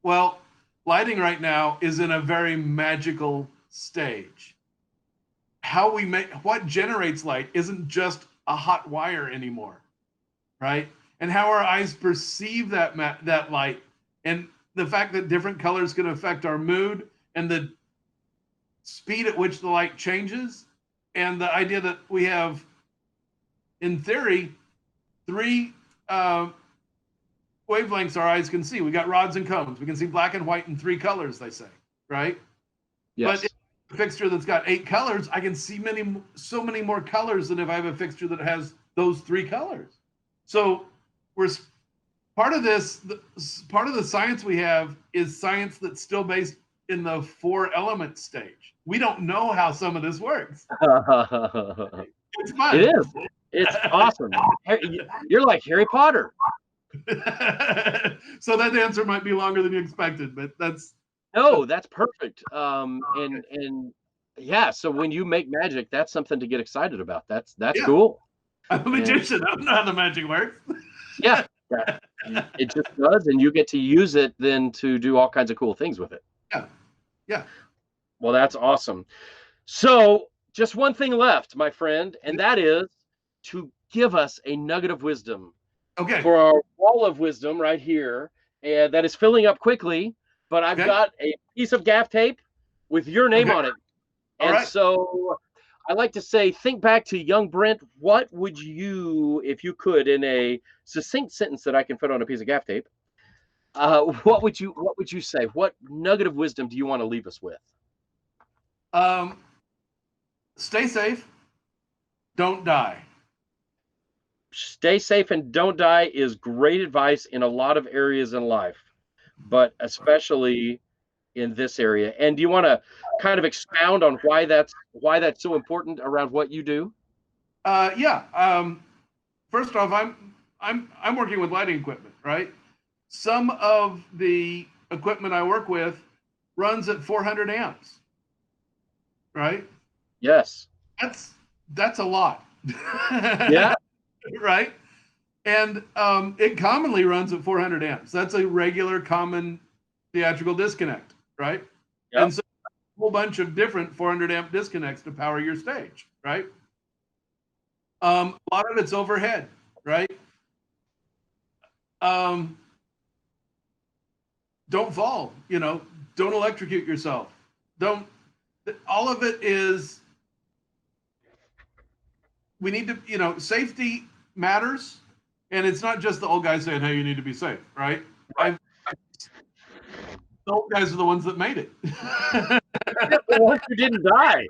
Speaker 3: Well, lighting right now is in a very magical stage. What generates light isn't just a hot wire anymore, right? And how our eyes perceive that light, and the fact that different colors can affect our mood, and the speed at which the light changes, and the idea that we have, in theory, 3 wavelengths our eyes can see. We got rods and cones. We can see black and white in 3 colors, they say, right?
Speaker 2: Yes.
Speaker 3: But a fixture that's got 8 colors, I can see so many more colors than if I have a fixture that has those 3 colors. So part of the science we have is science that's still based in the 4 element stage. We don't know how some of this works. It's fun.
Speaker 2: It is. It's awesome. You're like Harry Potter.
Speaker 3: So that answer might be longer than you expected, but that's
Speaker 2: perfect. And yeah, so when you make magic, that's something to get excited about. That's cool.
Speaker 3: I'm a magician. I don't know how the magic works.
Speaker 2: Yeah, it just does, and you get to use it then to do all kinds of cool things with it.
Speaker 3: Yeah.
Speaker 2: Well, that's awesome. So just one thing left, my friend, and that is to give us a nugget of wisdom.
Speaker 3: Okay.
Speaker 2: For our wall of wisdom right here, and that is filling up quickly, but I've got a piece of gaff tape with your name on it. And so I like to say, think back to young Brent. What would you, if you could, in a succinct sentence that I can put on a piece of gaff tape, what would you say? What nugget of wisdom do you want to leave us with?
Speaker 3: Stay safe. Don't die.
Speaker 2: stay safe and don't die is great advice in a lot of areas in life, but especially in this area. And do you want to kind of expound on why that's so important around what you do?
Speaker 3: Yeah. First off, I'm working with lighting equipment, right? Some of the equipment I work with runs at 400 amps, right?
Speaker 2: Yes.
Speaker 3: That's a lot.
Speaker 2: Yeah.
Speaker 3: Right. And it commonly runs at 400 amps. That's a regular common theatrical disconnect, right?
Speaker 2: Yep.
Speaker 3: And so a whole bunch of different 400 amp disconnects to power your stage, right? A lot of it's overhead, right? Don't fall, don't electrocute yourself. All of it is, we need to, safety matters. And it's not just the old guys saying, hey, you need to be safe, right? The old guys are the ones that made it.
Speaker 2: The ones who didn't die.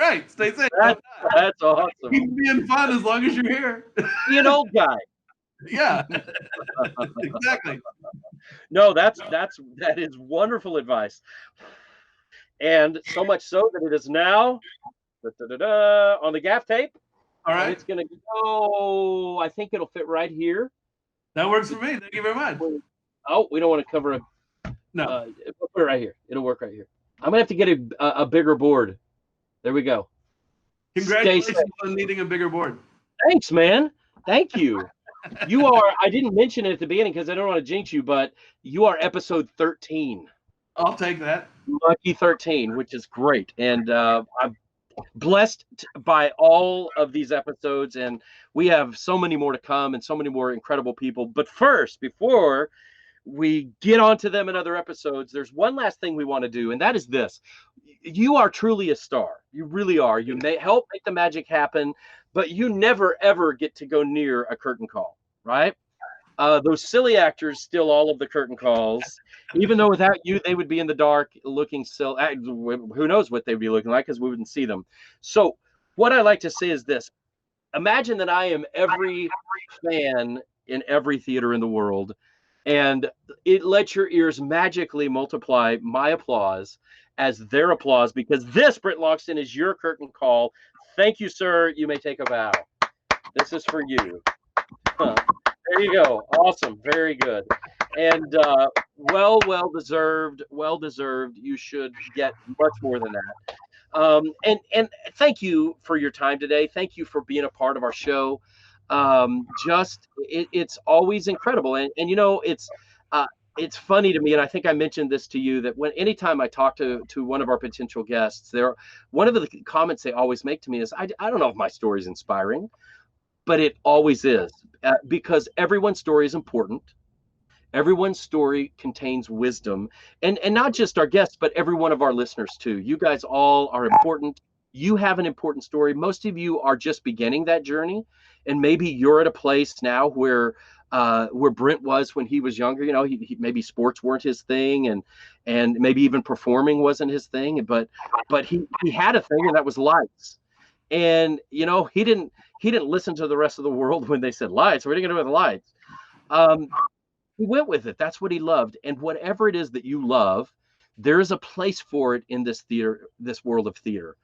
Speaker 3: Right, stay safe.
Speaker 2: That's awesome.
Speaker 3: Keep being fun as long as you're here.
Speaker 2: Be an old guy.
Speaker 3: Yeah, exactly.
Speaker 2: No, that is wonderful advice, and so much so that it is now on the gaff tape.
Speaker 3: All right,
Speaker 2: it's gonna go. I think it'll fit right here.
Speaker 3: That works for me. Thank you very much.
Speaker 2: Oh, we don't want to cover it.
Speaker 3: No,
Speaker 2: we'll put it right here. It'll work right here. I'm gonna have to get a bigger board. There we go.
Speaker 3: Congratulations on needing a bigger board.
Speaker 2: Thanks, man. Thank you. You are, I didn't mention it at the beginning because I don't want to jinx you, but you are episode 13.
Speaker 3: I'll take that.
Speaker 2: Lucky 13, which is great. And I'm blessed by all of these episodes. And we have so many more to come and so many more incredible people. But first, before we get onto them in other episodes, there's one last thing we want to do, and that is this. You are truly a star. You really are. You may help make the magic happen, but you never, ever get to go near a curtain call, right? Those silly actors steal all of the curtain calls, even though without you, they would be in the dark looking silly. Who knows what they'd be looking like because we wouldn't see them. So what I like to say is this. Imagine that I am every fan in every theater in the world, and it lets your ears magically multiply my applause as their applause, because this, Brent Logsdon, is your curtain call. Thank you, sir. You may take a bow. This is for you. There you go. Awesome. Very good. And well deserved. Well deserved. You should get much more than that. And thank you for your time today. Thank you for being a part of our show. It's always incredible. And it's funny to me, and I think I mentioned this to you, that anytime I talk to one of our potential guests, one of the comments they always make to me is, I don't know if my story is inspiring, but it always is, because everyone's story is important. Everyone's story contains wisdom, and not just our guests, but every one of our listeners too. You guys all are important. You have an important story. Most of you are just beginning that journey, and maybe you're at a place now where Brent was when he was younger. He maybe sports weren't his thing, and maybe even performing wasn't his thing, but he had a thing, and that was lights. And he didn't listen to the rest of the world when they said lights. What are you gonna do with lights? He went with it. That's what he loved. And whatever it is that you love, there is a place for it in this world of theater.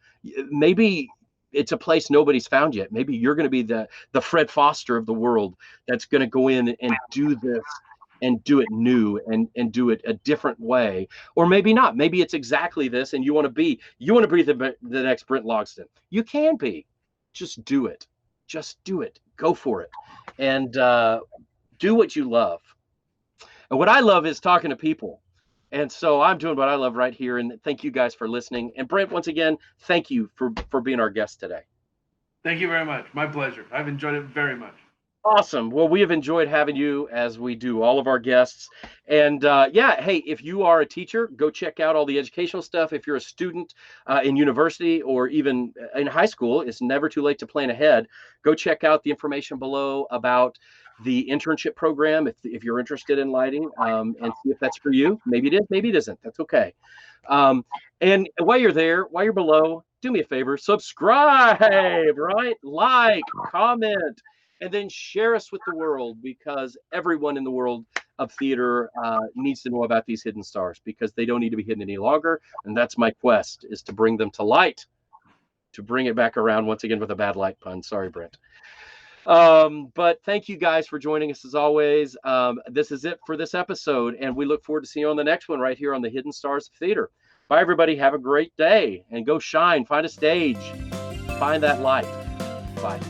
Speaker 2: Maybe it's a place nobody's found yet. Maybe you're going to be the Fred Foster of the world that's going to go in and do this and do it new and do it a different way. Or maybe not. Maybe it's exactly this, and you want to be the next Brent Logsdon. You can be. Just do it. Just do it. Go for it. And do what you love. And what I love is talking to people. And so I'm doing what I love right here. And thank you guys for listening. And Brent, once again, thank you for being our guest today.
Speaker 3: Thank you very much. My pleasure. I've enjoyed it very much.
Speaker 2: Awesome. Well, we have enjoyed having you, as we do all of our guests. And hey, if you are a teacher, go check out all the educational stuff. If you're a student in university or even in high school, it's never too late to plan ahead. Go check out the information below about the internship program if you're interested in lighting, and see if that's for you. Maybe it is, maybe it isn't. That's okay. And while you're there, while you're below, do me a favor, subscribe, right? Like, comment. and then share us with the world, because everyone in the world of theater needs to know about these hidden stars, because they don't need to be hidden any longer. And that's my quest, is to bring them to light, to bring it back around once again with a bad light pun. Sorry, Brent. But thank you guys for joining us as always. This is it for this episode, and we look forward to seeing you on the next one right here on the Hidden Stars of Theater. Bye, everybody. Have a great day, and go shine. Find a stage. Find that light. Bye.